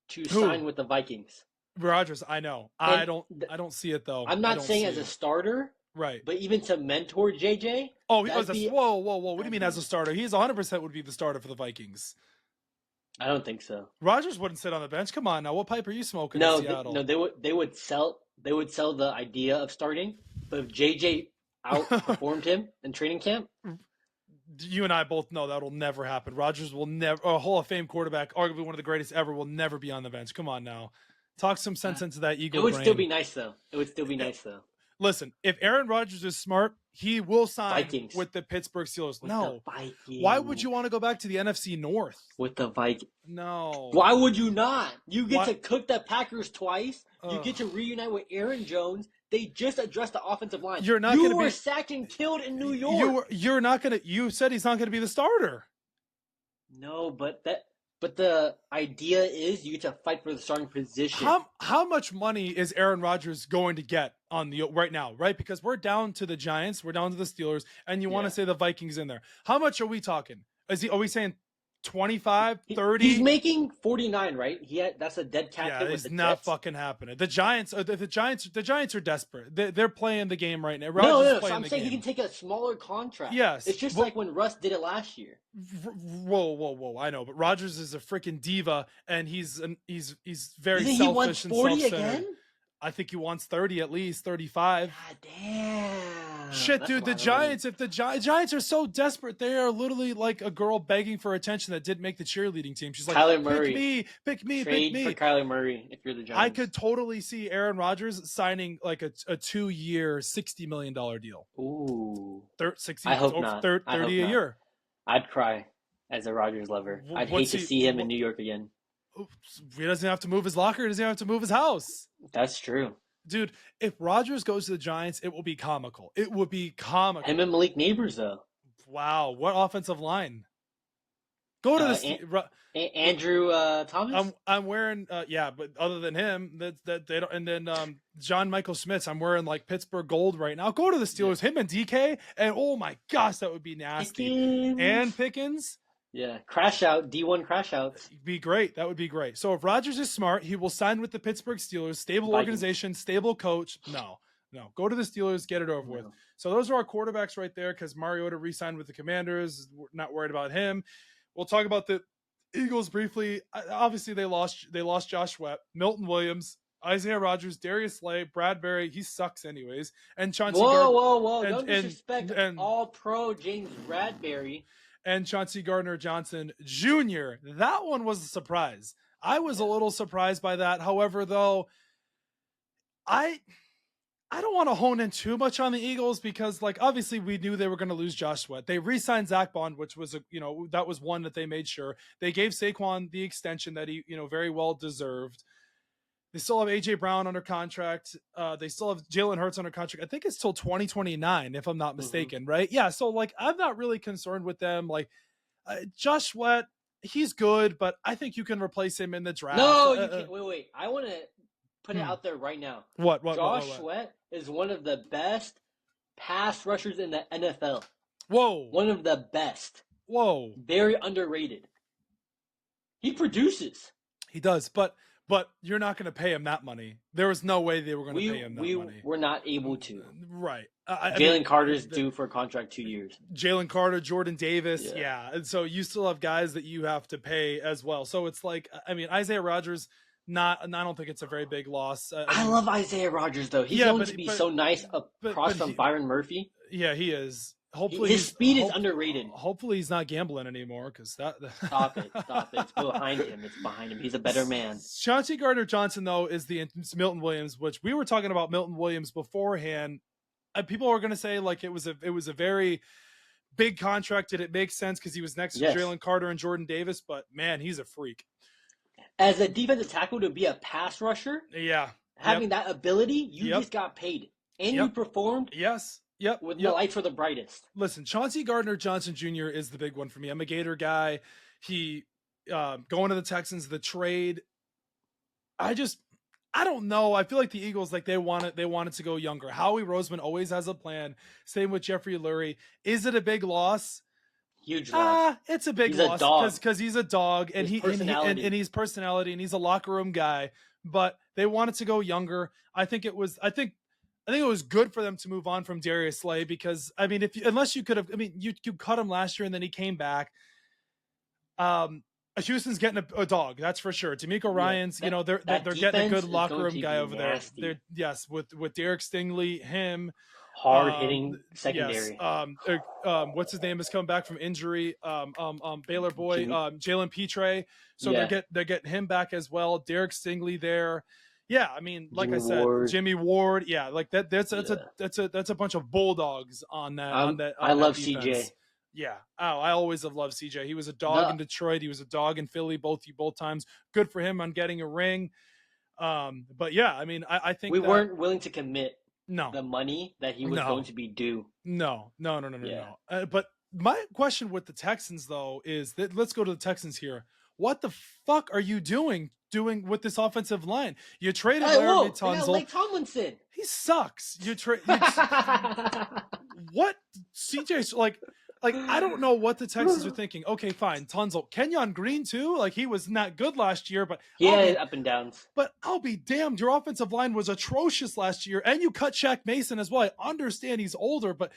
to sign with the Vikings. Rodgers, I know. I don't see it though. I'm not saying as a starter, right? But even to mentor JJ. Oh, whoa! What do you mean as a starter? He's 100% would be the starter for the Vikings. I don't think so. Rodgers wouldn't sit on the bench. Come on now, what pipe are you smoking in Seattle? They would sell the idea of starting, but if JJ outperformed him in training camp. You and I both know that'll never happen. Rodgers will never, a Hall of Fame quarterback, arguably one of the greatest ever, will never be on the bench. Come on now. Talk some sense into that Eagle brain. It would still be nice, though. Listen, if Aaron Rodgers is smart, he will sign with the Pittsburgh Steelers. Why would you want to go back to the NFC North? With the Vikings. No. Why would you not? You get to cook the Packers twice. You get to reunite with Aaron Jones. They just addressed the offensive line. You were sacked and killed in New York. You said he's not going to be the starter. No, but the idea is you get to fight for the starting position. How much money is Aaron Rodgers going to get right now, right? Because we're down to the Giants, we're down to the Steelers, and you want to say the Vikings in there. How much are we talking? Are we saying 25, 30? He's making 49, right? That's a dead cap. Yeah, it's not fucking happening. The Giants are desperate. They're playing the game right now. No. So I'm saying he can take a smaller contract. Yes, it's just like when Russ did it last year. Whoa! I know, but Rodgers is a freaking diva, and he's very selfish. He wants 40 again? I think he wants 30 at least, 35. God damn. Shit, dude, the Giants, if the Giants are so desperate, they are literally like a girl begging for attention that didn't make the cheerleading team. She's like, Kyler Murray. Pick me. Trade for Kyler Murray if you're the Giants. I could totally see Aaron Rodgers signing like a 2-year, $60 million deal. Ooh. 60, I hope not. 30 a year. I'd cry as a Rodgers lover. I'd hate to see him in New York again. He doesn't have to move his locker. He doesn't have to move his house. That's true. Dude, if Rodgers goes to the Giants, it will be comical. It would be comical. Him and Malik Neighbors, though. Wow. What offensive line? Go to Andrew Thomas? I'm wearing, but other than him, that they don't. And then John Michael Schmitz, I'm wearing like Pittsburgh gold right now. Go to the Steelers, him and DK, and oh my gosh, that would be nasty. Pickens. And Pickens. Yeah, crash out, D1 crash outs. Be great. That would be great. So if Rodgers is smart, he will sign with the Pittsburgh Steelers. Stable organization, stable coach. No. Go to the Steelers, get it over with. So those are our quarterbacks right there because Mariota re-signed with the Commanders. We're not worried about him. We'll talk about the Eagles briefly. Obviously, they lost Josh Sweat, Milton Williams, Isaiah Rodgers, Darius Slay, Bradbury. He sucks anyways. And Chauncey Whoa. Don't disrespect all-pro James Bradbury. And Chauncey Gardner-Johnson Jr. That one was a surprise. I was a little surprised by that. However, though, I don't want to hone in too much on the Eagles because, like, obviously we knew they were going to lose Josh Sweat. They re-signed Zach Bond, which was that was one that they made sure. They gave Saquon the extension that he, very well deserved. They still have AJ Brown under contract. They still have Jalen Hurts under contract. I think it's till 2029, if I'm not mistaken, right? Yeah. So, like, I'm not really concerned with them. Like, Josh Sweat, he's good, but I think you can replace him in the draft. No, you can't. Wait. I want to put it out there right now. What? Josh Sweat is one of the best pass rushers in the NFL. Whoa. One of the best. Whoa. Very underrated. He produces. He does, but you're not going to pay him that money. There was no way they were going to pay him that money. We were not able to. Right. Jalen Carter's due for a contract 2 years. Jalen Carter, Jordan Davis. Yeah. And so you still have guys that you have to pay as well. So it's like, Isaiah Rodgers, I don't think it's a very big loss. I love Isaiah Rodgers, though. He's going to be so nice across from Byron Murphy. Yeah, he is. Hopefully his speed is underrated. Hopefully he's not gambling anymore because that. Stop it! It's behind him. It's behind him. He's a better man. Chauncey Gardner-Johnson, though, is Milton Williams, which we were talking about Milton Williams beforehand. People are going to say like it was a very big contract. Did it make sense because he was next to Jalen Carter and Jordan Davis? But man, he's a freak. As a defensive tackle to be a pass rusher, having that ability, you just got paid and you performed. Yes. Yep. With the lights were the brightest. Listen, Chauncey Gardner-Johnson Jr. is the big one for me. I'm a Gator guy. He going to the Texans, the trade. I don't know. I feel like the Eagles, like they wanted to go younger. Howie Roseman always has a plan. Same with Jeffrey Lurie. Is it a big loss? Huge loss. It's a big loss because he's a dog and he's personality and he's a locker room guy. But they wanted to go younger. I think it was good for them to move on from Darius Slay because unless you could have, you cut him last year and then he came back. Houston's getting a dog, that's for sure. D'Amico Ryans, they're getting a good locker room guy over there. With Derek Stingley, him. Hard hitting secondary. Yes. What's his name is coming back from injury. Baylor boy, Jalen Petre. So they're getting him back as well. Derek Stingley there. Yeah, like Jimmy I said, Ward. Jimmy Ward. Yeah, like that. That's a bunch of bulldogs on that. I love defense. CJ. Yeah. I always have loved CJ. He was a dog in Detroit. He was a dog in Philly. Both times. Good for him on getting a ring. But yeah, I think we weren't willing to commit. No. The money that he was going to be due. No. But my question with the Texans though is that let's go to the Texans here. What the fuck are you doing with this offensive line? You traded Larry Tunsil. Lake Tomlinson. He sucks. What CJ's like I don't know what the Texans are thinking. Okay, fine. Tunsil. Kenyon Green too? Like he was not good last year, but up and downs. But I'll be damned. Your offensive line was atrocious last year. And you cut Shaq Mason as well. I understand he's older, but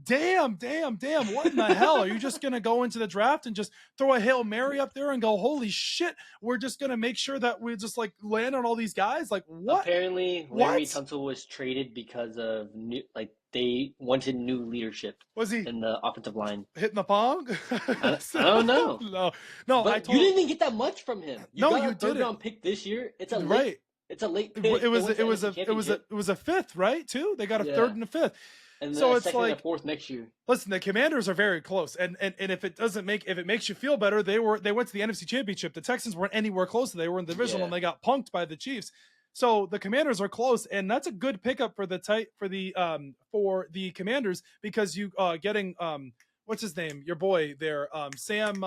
damn. What in the hell? Are you just going to go into the draft and just throw a Hail Mary up there and go, holy shit, we're just going to make sure that we just like land on all these guys? Like what? Apparently Larry Tunsil was traded because of they wanted new leadership. Was he in the offensive line hitting the pong? I don't know. No. But you didn't even get that much from him. You got a third round pick this year. It's a late. It's a late pick. It was a fifth, right? Too. They got a third and a fifth. And so it's second like and a fourth next year. Listen, the Commanders are very close, and if it makes you feel better, they went to the NFC Championship. The Texans weren't anywhere close. They were in the divisional, and they got punked by the Chiefs. So the Commanders are close, and that's a good pickup for the Commanders because you getting what's his name? Your boy there, Sam.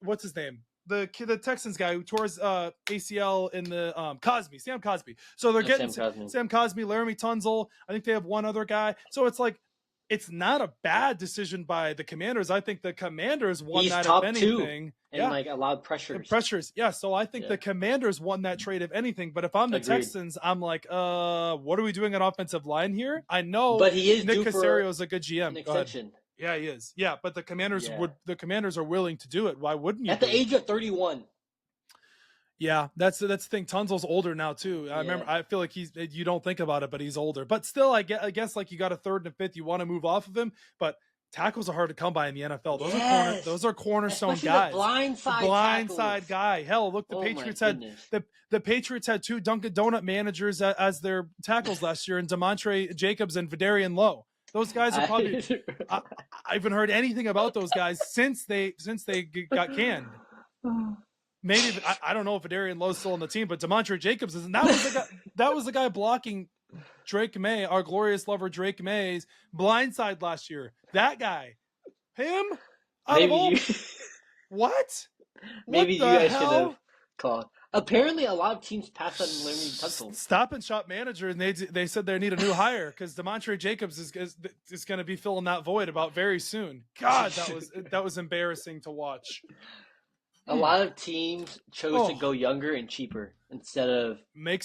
What's his name? The Texans guy who tore his ACL in the Sam Cosmi. So they're getting Sam Cosmi, Laramie Tunsil. I think they have one other guy. So it's like it's not a bad decision by the Commanders. I think the Commanders won that if anything. And allowed pressures. Yeah. So I think the Commanders won that trade if anything. But if I'm the Texans, I'm like, what are we doing on offensive line here? I know, but he is Nick Caserio is a good GM. An extension. Yeah, he is. Yeah, but the Commanders are willing to do it. Why wouldn't you? At the age of 31. Yeah, that's the thing. Tunsil's older now too. I remember. I feel like you don't think about it, but he's older. But still, I guess like you got a third and a fifth. You want to move off of him, but tackles are hard to come by in the NFL. Those are cornerstone especially guys. The blindside blindside guy. Hell, look, the Patriots had 2 Dunkin' Donut managers as their tackles last year, and Demontre Jacobs and Vidarian Lowe. Those guys are probably. I haven't heard anything about those guys since they got canned. Maybe I don't know if Vidarian Lowe's still on the team, but Demontre Jacobs isn't. That was the guy blocking Drake May, our glorious lover Drake May's blindside last year. That guy, him, what? Maybe what you guys should have called. Apparently, a lot of teams passed on Larry Tunsil. Stop and Shop manager, and they said they need a new hire because Demontre Jacobs is going to be filling that void about very soon. God, that was embarrassing to watch. A lot of teams chose to go younger and cheaper instead of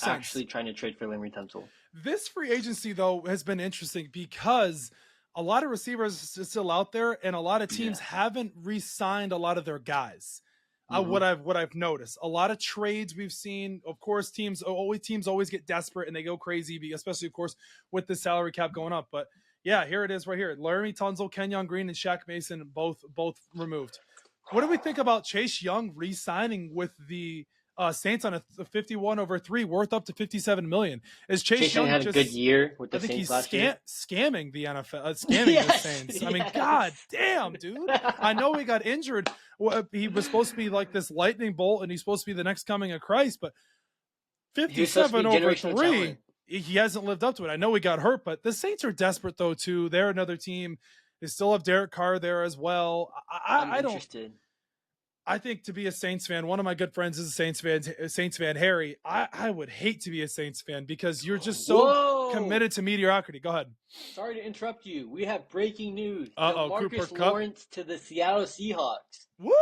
actually trying to trade for Larry Tunsil. This free agency, though, has been interesting because a lot of receivers are still out there, and a lot of teams haven't re-signed a lot of their guys. What I've noticed, a lot of trades we've seen. Of course, teams always get desperate and they go crazy, especially of course with the salary cap going up. But yeah, here it is right here: Laremy Tunsil, Kenyon Green, and Shaq Mason both removed. What do we think about Chase Young re-signing with the Saints on a 51/3 worth up to $57 million? Is Chase Young had a good year with the Saints last year? Scamming the NFL, scamming the Saints. I mean, God damn, dude! I know he got injured. He was supposed to be like this lightning bolt, and he's supposed to be the next coming of Christ. But 57/3, he hasn't lived up to it. I know he got hurt, but the Saints are desperate though too. They're another team. They still have Derek Carr there as well. I'm interested. I think to be a Saints fan, one of my good friends is a Saints fan, Harry. I would hate to be a Saints fan because you're just so committed to mediocrity. Go ahead. Sorry to interrupt you. We have breaking news. Marcus Lawrence to the Seattle Seahawks. Woo!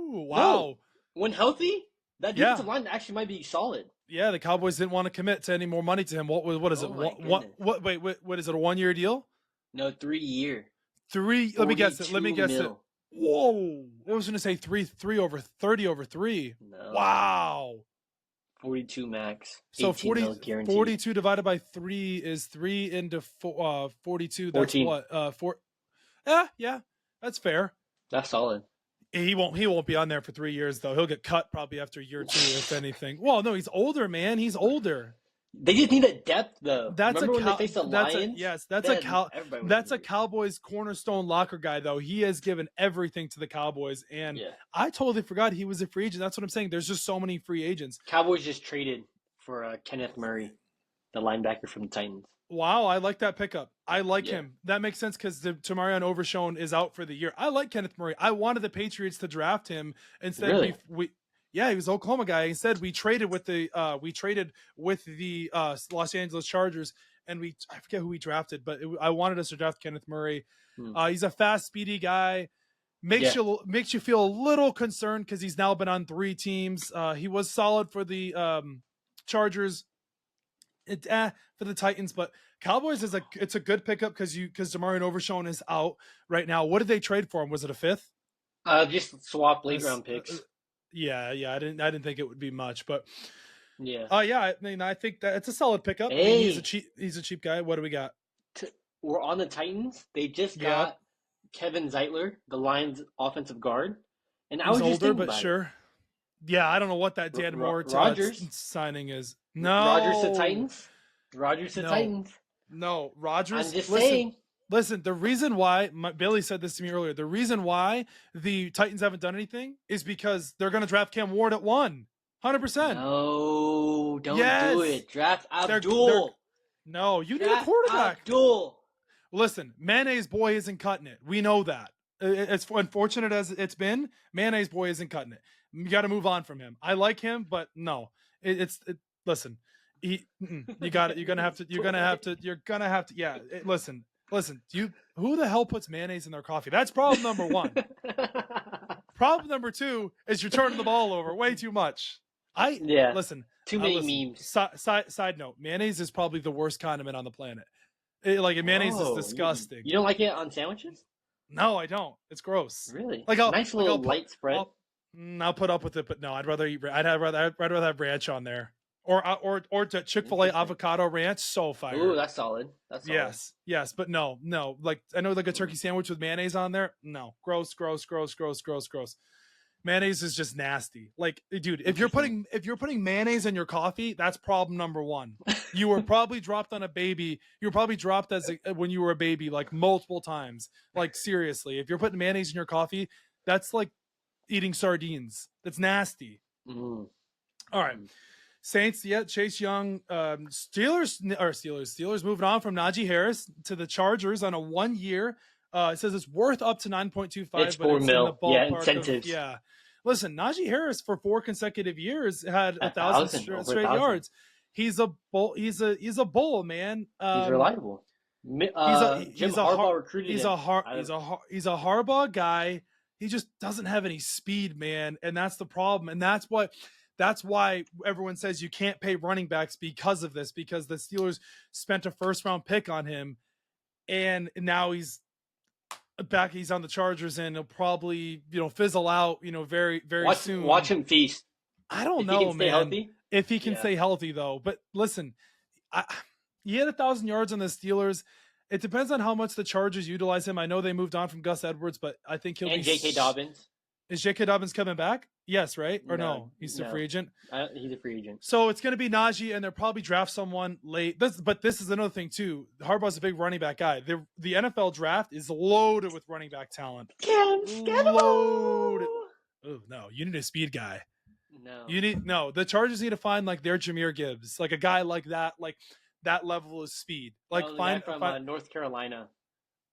Wow. No. When healthy, that defensive line actually might be solid. Yeah, the Cowboys didn't want to commit to any more money to him. What is it? What is it? A 1-year deal? No, 3-year. 3. Let me guess it. Mil. Whoa! I was going to say 30/3. No. Wow. 42 max. So 42 divided by 3 is 3 into 42. That's 14. What? 4. Yeah, that's fair. That's solid. He won't be on there for 3 years though. He'll get cut probably after year 2, if anything. Well, no, he's older, man. He's older. They just need a depth though. Remember when they faced the Lions? That's a Cowboys cornerstone locker guy though. He has given everything to the Cowboys, and I totally forgot he was a free agent. That's what I'm saying. There's just so many free agents. Cowboys just traded for Kenneth Murray, the linebacker from the Titans. Wow, I like that pickup. I like him. That makes sense because Tamarion Overshown is out for the year. I like Kenneth Murray. I wanted the Patriots to draft him instead. Really? Yeah, he was an Oklahoma guy. Instead, we traded with the Los Angeles Chargers, and I forget who we drafted, but I wanted us to draft Kenneth Murray. He's a fast, speedy guy. Makes you feel a little concerned because he's now been on 3 teams. He was solid for the Chargers, for the Titans, but Cowboys it's a good pickup because Tamarion Overshown is out right now. What did they trade for him? Was it a 5th? Just swap late round picks. Yeah. I didn't think it would be much, but yeah. I mean, I think that it's a solid pickup. Hey. I mean, he's a cheap guy. What do we got? We're on the Titans. They just got Kevin Zeitler, the Lions offensive guard, and I was just older, but sure. Yeah, I don't know what that Dan Moore Rodgers signing is. No, Rodgers to Titans. Titans. No, Rodgers. I'm just saying. Listen, the reason why Billy said this to me earlier, the reason why the Titans haven't done anything is because they're going to draft Cam Ward at 100%. No, don't do it. Draft Abdul. No, you need a quarterback. Abdul. Listen, Mane's boy isn't cutting it. We know that. It's unfortunate as it's been. Mane's boy isn't cutting it. You got to move on from him. I like him, but no. Listen, you're gonna have to. Yeah, listen. Who the hell puts mayonnaise in their coffee? That's problem number 1. Problem number 2 is you're turning the ball over way too much. Listen. Too many memes. Side note: mayonnaise is probably the worst condiment on the planet. Mayonnaise is disgusting. You don't like it on sandwiches? No, I don't. It's gross. Really? Nice little light spread. I'll put up with it, but no, I'd rather have ranch on there. or to Chick-fil-A avocado ranch, so fire. Ooh, that's solid. That's solid. Yes, but no. Like I know, like a turkey sandwich with mayonnaise on there. No, gross. Mayonnaise is just nasty. Like, dude, if you're putting mayonnaise in your coffee, that's problem number one. You were probably dropped on a baby. You were probably dropped when you were a baby, like multiple times. Like seriously, if you're putting mayonnaise in your coffee, that's like eating sardines. That's nasty. Mm. All right. Saints, Chase Young. Steelers moving on from Najee Harris to the Chargers on a 1 year. It says it's worth up to 9.25, but it's $4 million. in the ballpark incentives. of. Listen, Najee Harris for 4 consecutive years had 1,000 straight yards. He's a bull, man. He's reliable. He's a Harbaugh guy. He just doesn't have any speed, man, and that's the problem. And that's why everyone says you can't pay running backs because of this, because the Steelers spent a first-round pick on him, and now he's back. He's on the Chargers, and he'll probably fizzle out very soon. Watch him feast. I don't know, man. If he can stay healthy, though. But listen, he had 1,000 yards on the Steelers. It depends on how much the Chargers utilize him. I know they moved on from Gus Edwards, but I think he'll be. J.K. Dobbins. Is J.K. Dobbins coming back? Yes, right? Or no? He's a free agent? He's a free agent. So it's going to be Najee, and they'll probably draft someone late. But this is another thing, too. Harbaugh's a big running back guy. The NFL draft is loaded with running back talent. Loaded. Oh, no. You need a speed guy. No. The Chargers need to find, like, their Jahmyr Gibbs. Like, a guy like that level of speed. Like, find North Carolina.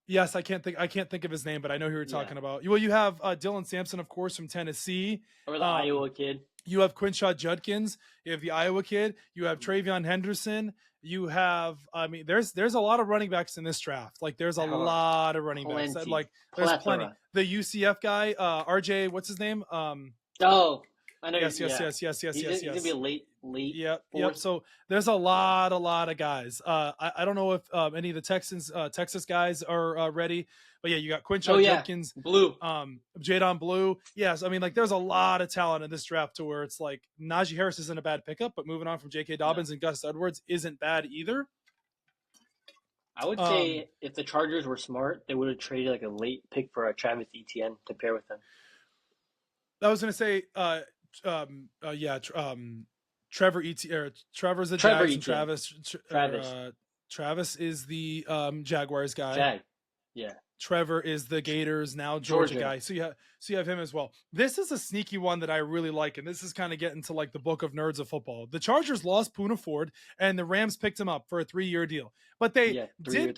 Yes, I can't think of his name, but I know who you're talking about. Well, you have Dylan Sampson, of course, from Tennessee. Or the Iowa kid. You have Quinshaw Judkins. You have the Iowa kid. You have Travion Henderson. You have, there's a lot of running backs in this draft. Like, there's a lot of running backs. Like, there's plenty. The UCF guy, RJ, what's his name? I know. Yes. He's gonna be a late. Yep. So there's a lot of guys. I don't know if any of the Texas guys are ready, but you got Quinshaw Judkins, Blue, Jadon Blue. Yes, there's a lot of talent in this draft to where it's like Najee Harris isn't a bad pickup, but moving on from J.K. Dobbins and Gus Edwards isn't bad either. I would say if the Chargers were smart, they would have traded like a late pick for a Travis Etienne to pair with them. I was gonna say, Trevor Trevor's the Jags, and Travis is the Jaguars guy. Trevor is the Gators, now Georgia guy. So you have him as well. This is a sneaky one that I really like, and this is kind of getting to like the book of nerds of football. The Chargers lost Poona Ford, and the Rams picked him up for a 3-year deal. But they did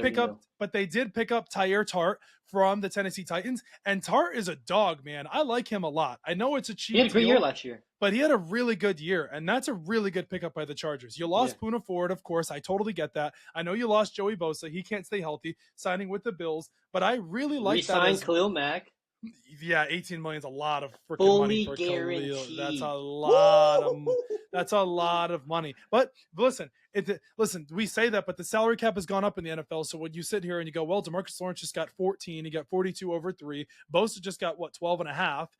pick up Tyre Tart from the Tennessee Titans, and Tart is a dog, man. I like him a lot. I know it's a cheap deal. He had a great year last year. But he had a really good year, and that's a really good pickup by the Chargers. You lost Poona Ford, of course. I totally get that. I know you lost Joey Bosa. He can't stay healthy, signing with the Bills. But I really like that. Re-signed Khalil Mack. Yeah, $18 million is a lot of freaking money for Khalil. That's a lot of money. But listen, we say that, but the salary cap has gone up in the NFL. So when you sit here and you go, well, DeMarcus Lawrence just got 14. He got 42 over 3. Bosa just got, 12 and a half.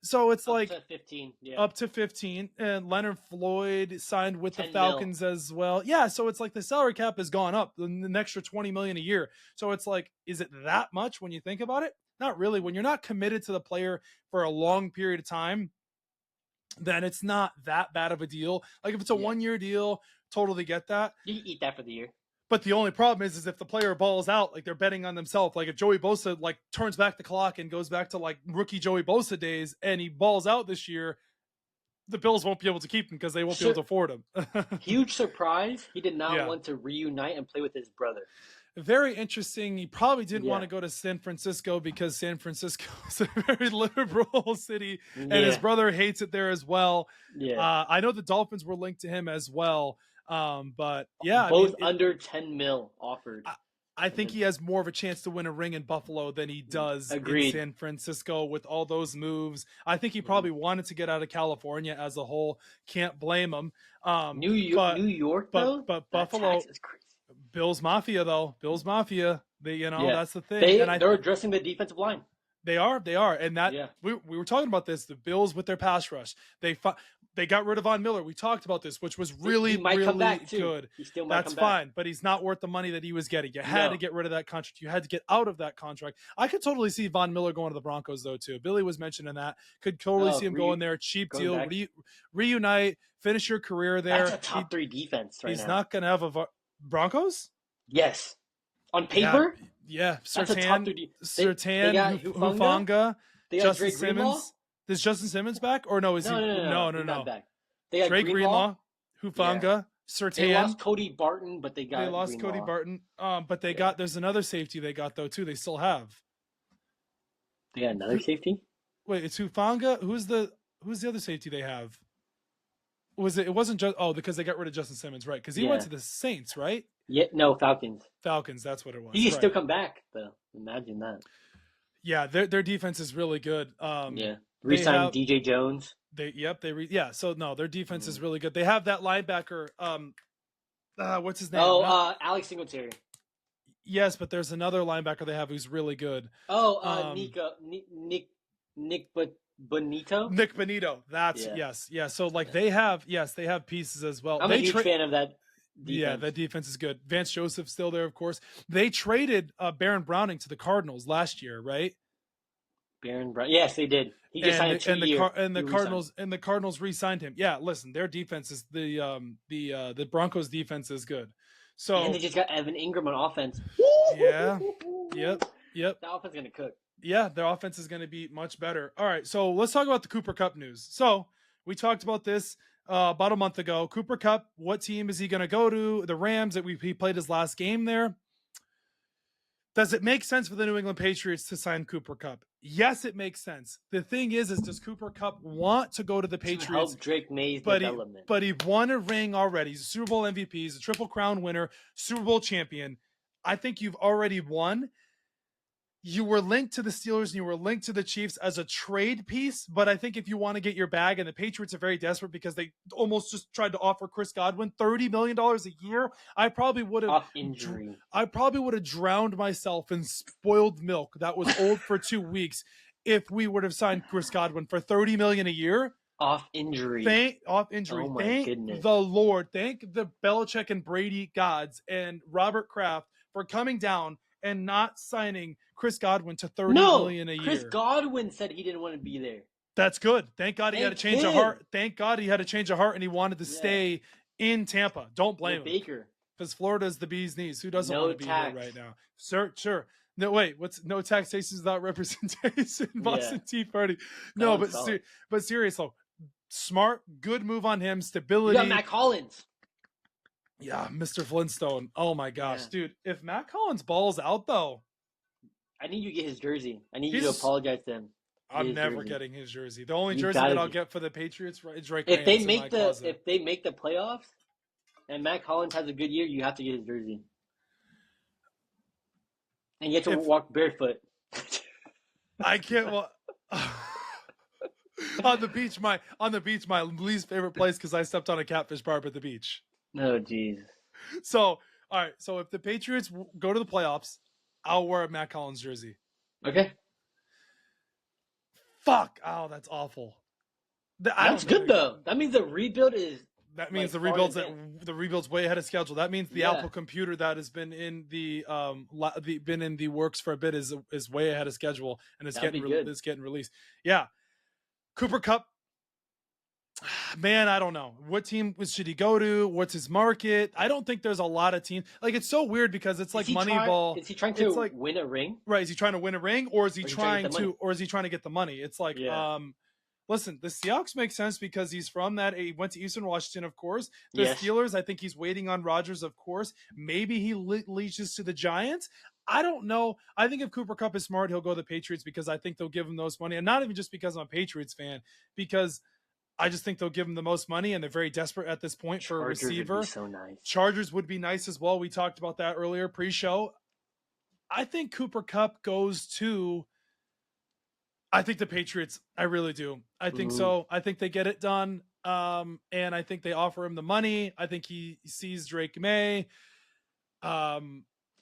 So it's up to 15, and Leonard Floyd signed with the Falcons as well. Yeah, so it's like the salary cap has gone up an extra $20 million a year. So it's like, is it that much when you think about it? Not really. When you're not committed to the player for a long period of time, then it's not that bad of a deal. Like if it's a 1-year deal, totally get that. You can eat that for the year. But the only problem is if the player balls out, like they're betting on themselves. Like if Joey Bosa turns back the clock and goes back to rookie Joey Bosa days, and he balls out this year, the Bills won't be able to keep him because they won't be able to afford him. Huge surprise! He did not want to reunite and play with his brother. Very interesting. He probably didn't want to go to San Francisco because San Francisco is a very liberal city, and his brother hates it there as well. I know the Dolphins were linked to him as well. But both under 10 mil offered. I think he has more of a chance to win a ring in Buffalo than he does in San Francisco with all those moves. I think he probably wanted to get out of California as a whole. Can't blame him. New York, though? But Buffalo, is crazy. Bills Mafia, though. Bills Mafia. That's the thing. They're addressing the defensive line. They are. And that we were talking about this, the Bills with their pass rush. They got rid of Von Miller. We talked about this, which was really, really good. He still might That's come back. fine, but he's not worth the money that he was getting. You had to get rid of that contract. You had to get out of that contract. I could totally see Von Miller going to the Broncos, though, too. Billy was mentioning that. Could totally see him going there. Cheap deal. Reunite. Finish your career there. That's a top 3 defense right now. He's not going to have a Broncos? Yes. On paper? Yeah. Surtain, Hufanga, Justin Simmons. Greenlaw? Is Justin Simmons back? Or no, is he? No. Back. They got Drake Greenlaw, Hufanga, Surtain. They lost Cody Barton, but they lost Greenlaw. Cody Barton. But they got, there's another safety they got, though, too. They still have. They got another safety? Wait, it's Hufanga? Who's the other safety they have? It wasn't just, because they got rid of Justin Simmons, right? Because he went to the Saints, right? Yeah, no, Falcons. Falcons, that's what it was. He can still come back, though. Imagine that. Yeah, their defense is really good. Re-signed DJ Jones. So no, their defense is really good. They have that linebacker. What's his name? Alex Singletary. Yes, but there's another linebacker they have who's really good. Nick Bonito. Nick Bonito. That's yeah. So they have pieces as well. I'm a huge fan of that. Defense. Yeah, that defense is good. Vance Joseph's still there, of course. They traded Baron Browning to the Cardinals last year, right? Baron Brown. Yes, they did. He just signed a 2-year. And the Cardinals re-signed him. Yeah, listen, their defense is the Broncos defense is good. So and they just got Evan Ingram on offense. Yeah. Yep. The offense is gonna cook. Yeah, their offense is going to be much better. All right, so let's talk about the Cooper Kupp news. So we talked about this about a month ago. Cooper Kupp, what team is he going to go to? The Rams. He played his last game there. Does it make sense for the New England Patriots to sign Cooper Kupp? Yes, it makes sense. The thing is does Cooper Kupp want to go to the Patriots? To help Drake May's development. But he won a ring already. He's a Super Bowl MVP. He's a Triple Crown winner, Super Bowl champion. I think you've already won. You were linked to the Steelers and you were linked to the Chiefs as a trade piece, but I think if you want to get your bag, and the Patriots are very desperate because they almost just tried to offer Chris Godwin $30 million a year, I probably would have drowned myself in spoiled milk that was old for 2 weeks if we would have signed Chris Godwin for $30 million a year. Off injury. Oh my goodness. The Lord. Thank the Belichick and Brady gods and Robert Kraft for coming down and not signing Chris Godwin to $30 million a year. Chris Godwin said he didn't want to be there. That's good. Thank God he had a change of heart. Thank God he had a change of heart and he wanted to stay in Tampa. Don't blame him. Baker. Because Florida's the bee's knees. Who doesn't want to be here right now? Sure. No, wait. What's no taxations without representation? Boston Tea Party. No, but seriously, smart, good move on him. Stability. You got Matt Collins. Yeah, Mr. Flintstone. Oh my gosh, dude. If Matt Collins balls out though, I need you to get his jersey. I need you to apologize to him. I'm never getting his jersey. The only jersey that I'll get for the Patriots is Drake. If they make the playoffs and Matt Collins has a good year, you have to get his jersey. And you have to walk barefoot. I can't walk on the beach. My least favorite place because I stepped on a catfish barb at the beach. Oh, jeez. So, all right. So if the Patriots go to the playoffs, I'll wear a Matt Collins jersey. Okay. Fuck. Oh, that's awful. That's good though. That means the rebuild is. That means the rebuild's way ahead of schedule. That means the Apple computer that has been in the works for a bit is way ahead of schedule and it's getting released. Yeah. Cooper Kupp. Man, I don't know. What team should he go to? What's his market? I don't think there's a lot of teams. Like, it's so weird because it's like Moneyball. Is he trying to win a ring? Right. Is he trying to win a ring or is he trying to get the money? It's like, listen, the Seahawks make sense because he's from that. He went to Eastern Washington, of course. The Steelers, I think he's waiting on Rodgers, of course. Maybe he leaches to the Giants. I don't know. I think if Cooper Kupp is smart, he'll go to the Patriots because I think they'll give him the most money. And not even just because I'm a Patriots fan, because I just think they'll give him the most money, and they're very desperate at this point for a receiver. Would be so nice. Chargers would be nice as well. We talked about that earlier, pre-show. I think Cooper Kupp goes to the Patriots. I really do. I think so. I think they get it done, and I think they offer him the money. I think he sees Drake May.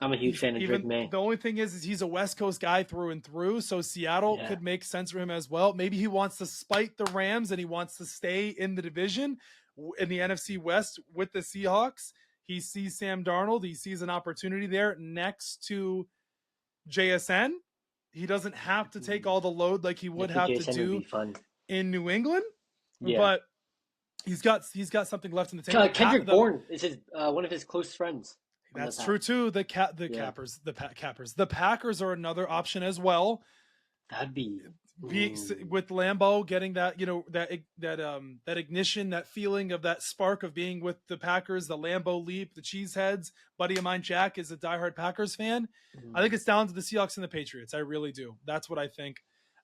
I'm a huge fan of Drake May. The only thing is he's a West Coast guy through and through, so Seattle could make sense for him as well. Maybe he wants to spite the Rams and he wants to stay in the division in the NFC West with the Seahawks. He sees Sam Darnold. He sees an opportunity there next to JSN. He doesn't have to take all the load like he would have to do in New England, but he's got something left in the tank. Kendrick Bourne is one of his close friends. That's true too. The Packers are another option as well. That'd be with Lambeau getting that, that ignition, that feeling of that spark of being with the Packers, the Lambeau leap, the cheeseheads. Buddy of mine, Jack, is a diehard Packers fan. I think it's down to the Seahawks and the Patriots. I really do. That's what I think.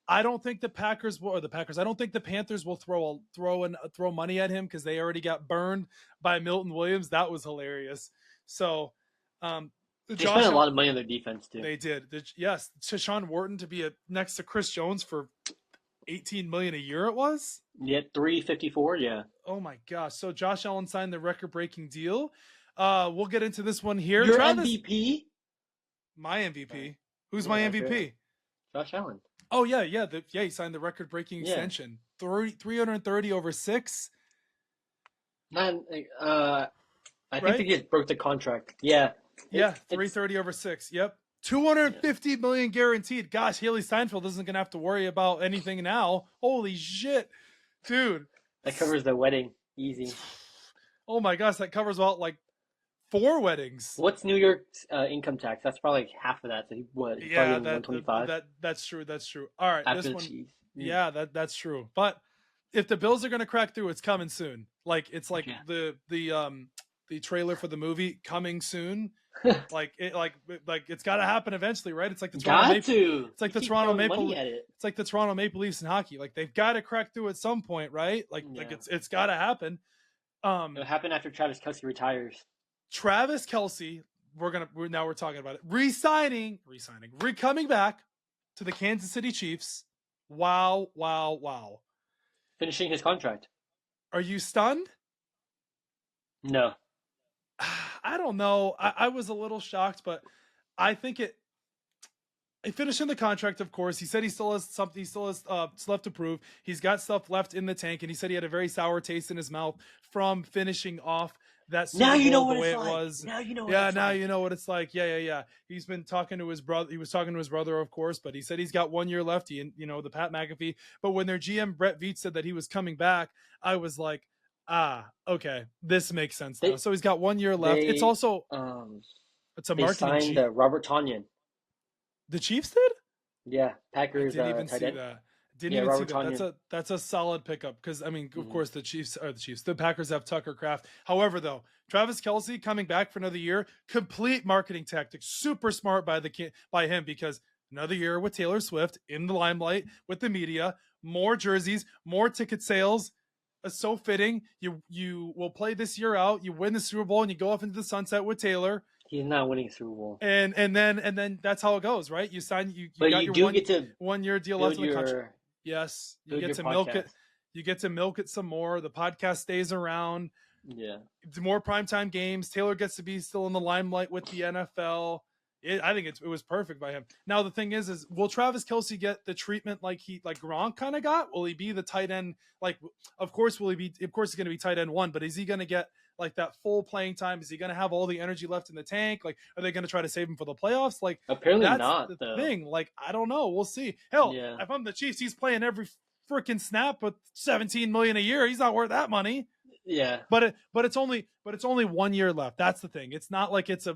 I don't think the Packers will, or the Packers. I don't think the Panthers will throw money at him because they already got burned by Milton Williams. That was hilarious. So, they spent a lot of money on their defense too. They did. Yes, Deshaun Wharton to be next to Chris Jones for $18 million a year. It was. Yeah, $354. Yeah. Oh my gosh! So Josh Allen signed the record-breaking deal. We'll get into this one here. Your MVP. My MVP. Who's my MVP? Right. Josh Allen. Oh yeah. He signed the record-breaking extension. 330 over 6. Man, I think they just broke the contract. Yeah. Yeah, 330 over 6. Yep. $250 million guaranteed. Gosh, Haley Steinfeld isn't going to have to worry about anything now. Holy shit. Dude. That covers the wedding. Easy. Oh my gosh, that covers about like 4 weddings. What's New York's income tax? That's probably like half of that. So probably 125. That's true. All right, after this one. Cheese. Yeah, that's true. But if the Bills are going to crack through, it's coming soon. Like it's like the trailer for the movie coming soon. It's got to happen eventually, right? It's like the Toronto Maple Leafs in hockey. Like they've got to crack through at some point, right? Like it's got to happen. It'll happen after Travis Kelce retires. Travis Kelce, we're talking about it. Coming back to the Kansas City Chiefs. Wow. Finishing his contract. Are you stunned? No. I don't know. I was a little shocked, but I think he finished in the contract, of course. He said he still has something. He still has stuff to prove. He's got stuff left in the tank, and he said he had a very sour taste in his mouth from finishing off that Super Bowl the way it was. Now you know. You know what it's like. Yeah. He's been talking to his brother. He was talking to his brother, of course, but he said he's got 1 year left. The Pat McAfee. But when their GM Brett Veach said that he was coming back, I was like, okay, this makes sense now. So he's got 1 year left. It's also it's a marketing. They signed Robert Tonyan. The Chiefs did? Yeah, Packers. I didn't even see that. Didn't even see that. That's a solid pickup because I mean, of course, the Packers have Tucker Kraft. However, though, Travis Kelce coming back for another year, complete marketing tactic, super smart by him because another year with Taylor Swift in the limelight with the media, more jerseys, more ticket sales. It's so fitting. You will play this year out. You win the Super Bowl and you go off into the sunset with Taylor. He's not winning Super Bowl. And then that's how it goes, right? You sign you but got you your get to 1 year deal left in the contract. Yes, you get to milk it. You get to milk it some more. The podcast stays around. Yeah, more primetime games. Taylor gets to be still in the limelight with the NFL. I think it was perfect by him. Now the thing is will Travis Kelce get the treatment like Gronk kind of got? Will he be the tight end? Of course he's going to be tight end 1, but is he going to get like that full playing time? Is he going to have all the energy left in the tank? Like, are they going to try to save him for the playoffs? Like, apparently that's not the thing. Like, I don't know. We'll see. Hell, if I'm the Chiefs, he's playing every freaking snap with $17 million a year. He's not worth that money. Yeah, but it's only 1 year left. That's the thing. It's not like it's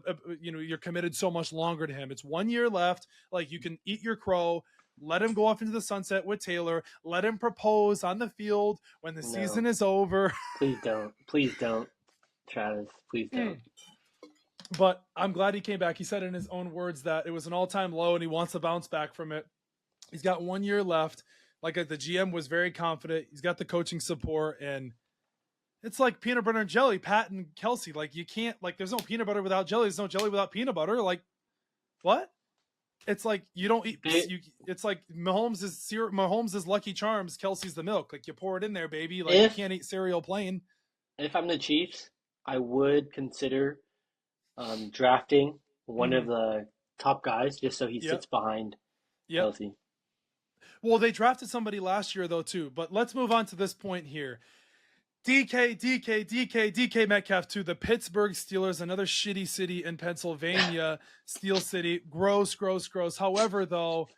you're committed so much longer to him. It's 1 year left. Like you can eat your crow. Let him go off into the sunset with Taylor. Let him propose on the field when the season is over. Please don't, Travis. Please don't. But I'm glad he came back. He said in his own words that it was an all-time low and he wants to bounce back from it. He's got 1 year left. Like the GM was very confident. He's got the coaching support and it's like peanut butter and jelly, Pat and Kelce. Like you can't, there's no peanut butter without jelly. There's no jelly without peanut butter. Like what? It's like you don't eat. It's like Mahomes is Lucky Charms. Kelsey's the milk. Like you pour it in there, baby. Like you can't eat cereal plain. If I'm the Chiefs, I would consider drafting one of the top guys just so he sits behind Kelsey. Well, they drafted somebody last year, though, too. But let's move on to this point here. DK Metcalf to the Pittsburgh Steelers, another shitty city in Pennsylvania, Steel City. Gross. However, though,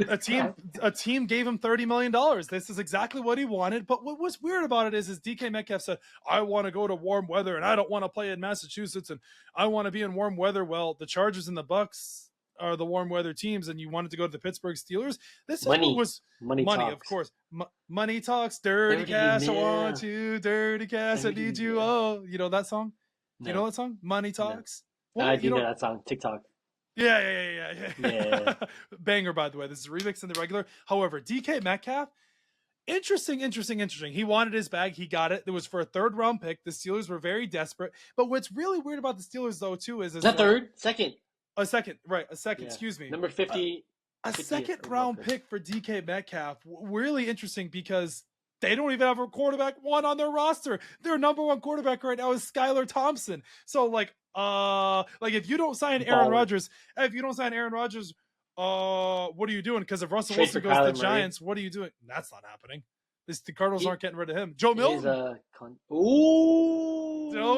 a team gave him $30 million. This is exactly what he wanted. But what was weird about it is DK Metcalf said, I want to go to warm weather and I don't want to play in Massachusetts and I want to be in warm weather. Well, the Chargers and the Bucks are the warm weather teams, and you wanted to go to the Pittsburgh Steelers. This was money, of course. Money talks, dirty cash. I want you, dirty cash. I need you. Oh, you know that song? No. You know that song? Money talks. No. Well, I do know that song. TikTok. Yeah. Banger, by the way. This is a remix in the regular. However, DK Metcalf, interesting. He wanted his bag. He got it. It was for a 3rd-round pick. The Steelers were very desperate. But what's really weird about the Steelers, though, too, is that third, second. A second, excuse me. Number 50. A second-round pick for DK Metcalf. Really interesting because they don't even have a quarterback one on their roster. Their number 1 quarterback right now is Skylar Thompson. So, if you don't sign Aaron Rodgers, what are you doing? Because if Russell Wilson goes to the Giants, what are you doing? That's not happening. The Cardinals aren't getting rid of him. Joe Milton. Joe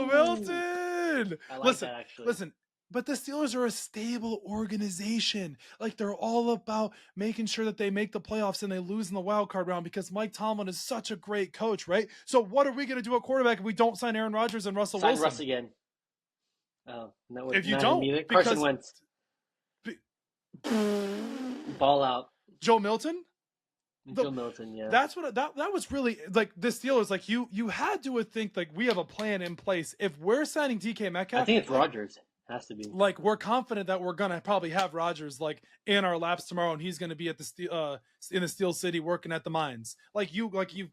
Milton. I like that, actually. Listen. But the Steelers are a stable organization. They're all about making sure that they make the playoffs and they lose in the wild card round because Mike Tomlin is such a great coach, right? So what are we going to do at quarterback if we don't sign Aaron Rodgers and Russell Wilson? Sign Russ again. Oh, no, if you don't, Carson Wentz. Ball out. Joe Milton? Joe Milton, yeah. That's what that was really the Steelers. You had to think we have a plan in place. If we're signing DK Metcalf, I think it's Rodgers. Has to be. We're confident that we're gonna probably have Rodgers in our laps tomorrow, and he's gonna be at the in the Steel City working at the mines. You've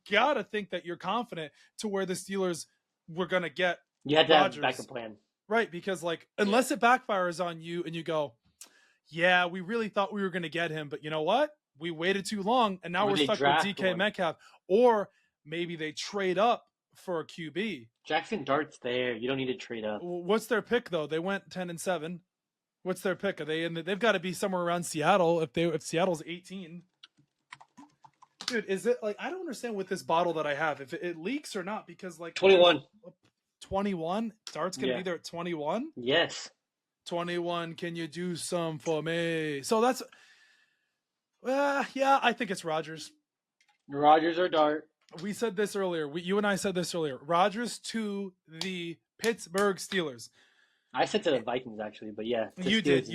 gotta think that you're confident to where the Steelers were gonna get. You had to Rodgers. have a backup plan, right? Because unless it backfires on you and you go, yeah, we really thought we were gonna get him, but you know what? We waited too long, and now we're stuck with DK Metcalf. Or maybe they trade up for a QB. Jackson Dart's there. You don't need to trade up. What's their pick though? They went 10-7. What's their pick? Are they in? They've got to be somewhere around Seattle. If Seattle's 18, dude, is it I don't understand with this bottle that I have if it leaks or not because 21. 21. Dart's gonna be there at 21. Yes. 21. Can you do some for me? So that's. Yeah, I think it's Rodgers. Rodgers or Dart. We said this earlier. You and I said this earlier. Rodgers to the Pittsburgh Steelers. I said to the Vikings, actually, but yeah. You did.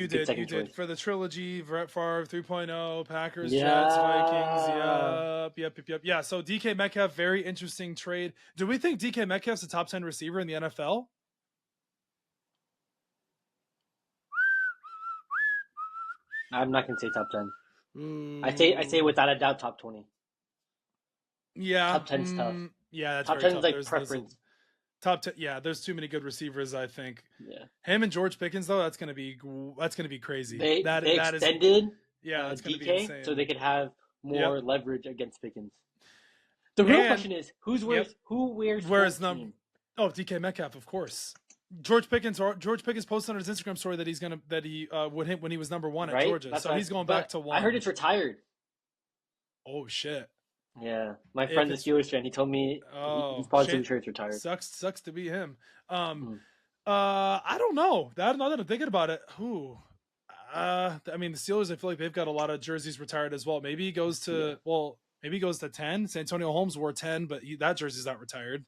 For the trilogy, Brett Favre 3.0, Packers, Jets, Vikings. Yep. Yeah, so DK Metcalf, very interesting trade. Do we think DK Metcalf's a top 10 receiver in the NFL? I'm not going to say top 10. I say without a doubt top 20. Yeah. Top 10's tough. Yeah, that's top very 10's tough. preference. Top 10. Yeah, there's too many good receivers, I think. Yeah. Him and George Pickens though, that's gonna be crazy. They extended. That's gonna DK be insane. so they could have more leverage against Pickens. The real question is who wears number? Oh, DK Metcalf, of course. George Pickens posted on his Instagram story that he would hit when he was number 1 at Georgia. That's so he's going back to 1. I heard it's retired. Oh shit. Yeah, my friend's a Steelers fan. He told me he's positively sure it's retired. Sucks to be him. I don't know. Now that I'm thinking about it, I mean, the Steelers, I feel like they've got a lot of jerseys retired as well. Maybe he goes to 10. Santonio Holmes wore 10, but that jersey's not retired.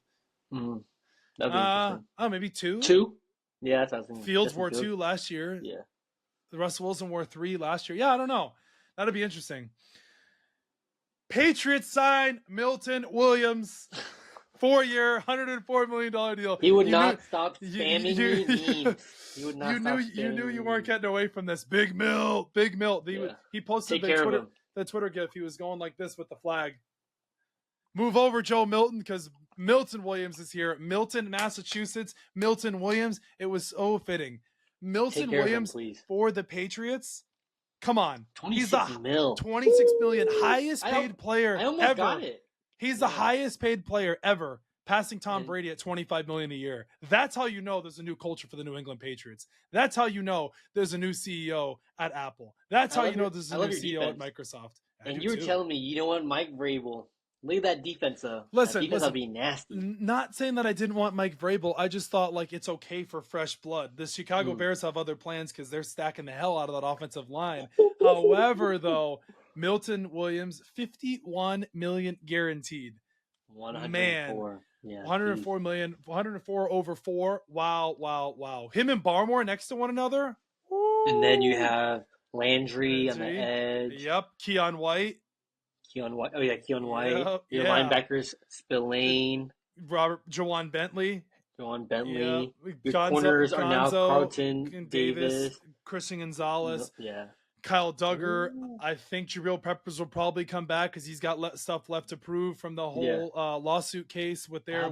That'd be interesting. Maybe 2. 2? Yeah, that's what I was thinking. Fields wore 2 last year. Yeah. Russell Wilson wore 3 last year. Yeah, I don't know. That'd be interesting. Patriots sign Milton Williams, 4-year, $104 million deal. He would not stop spamming memes. He would not stop spamming You knew you weren't getting away from this. Big Milt. He posted the Twitter gif. He was going like this with the flag. Move over, Joe Milton, because Milton Williams is here. Milton, Massachusetts. Milton Williams. It was so fitting. Milton Williams for the Patriots. Come on. He's the 26 million highest paid player I almost ever. got it. He's the highest paid player ever passing Tom Brady at $25 million a year. That's how you know there's a new culture for the New England Patriots. That's how you know there's a new CEO at Apple. That's how you know there's a new CEO at Microsoft. And you were telling me, you don't want Mike Vrabel. Look at that defense, though. Listen, that defense will be nasty. Not saying that I didn't want Mike Vrabel. I just thought, like, it's okay for fresh blood. The Chicago Bears have other plans because they're stacking the hell out of that offensive line. However, though, Milton Williams, $51 million guaranteed. 104. Man, yeah, 104 million, 104 over 4. Wow. Him and Barmore next to one another. Woo. And then you have Landry on the edge. Yep, Keon White. Oh yeah, Keon White. Your linebackers, Spillane. Jawan Bentley. Your corners are now Carlton, Davis, Christian Gonzalez. Yeah. Kyle Duggar. Ooh. I think Jabril Peppers will probably come back because he's got stuff left to prove from the whole lawsuit case with their.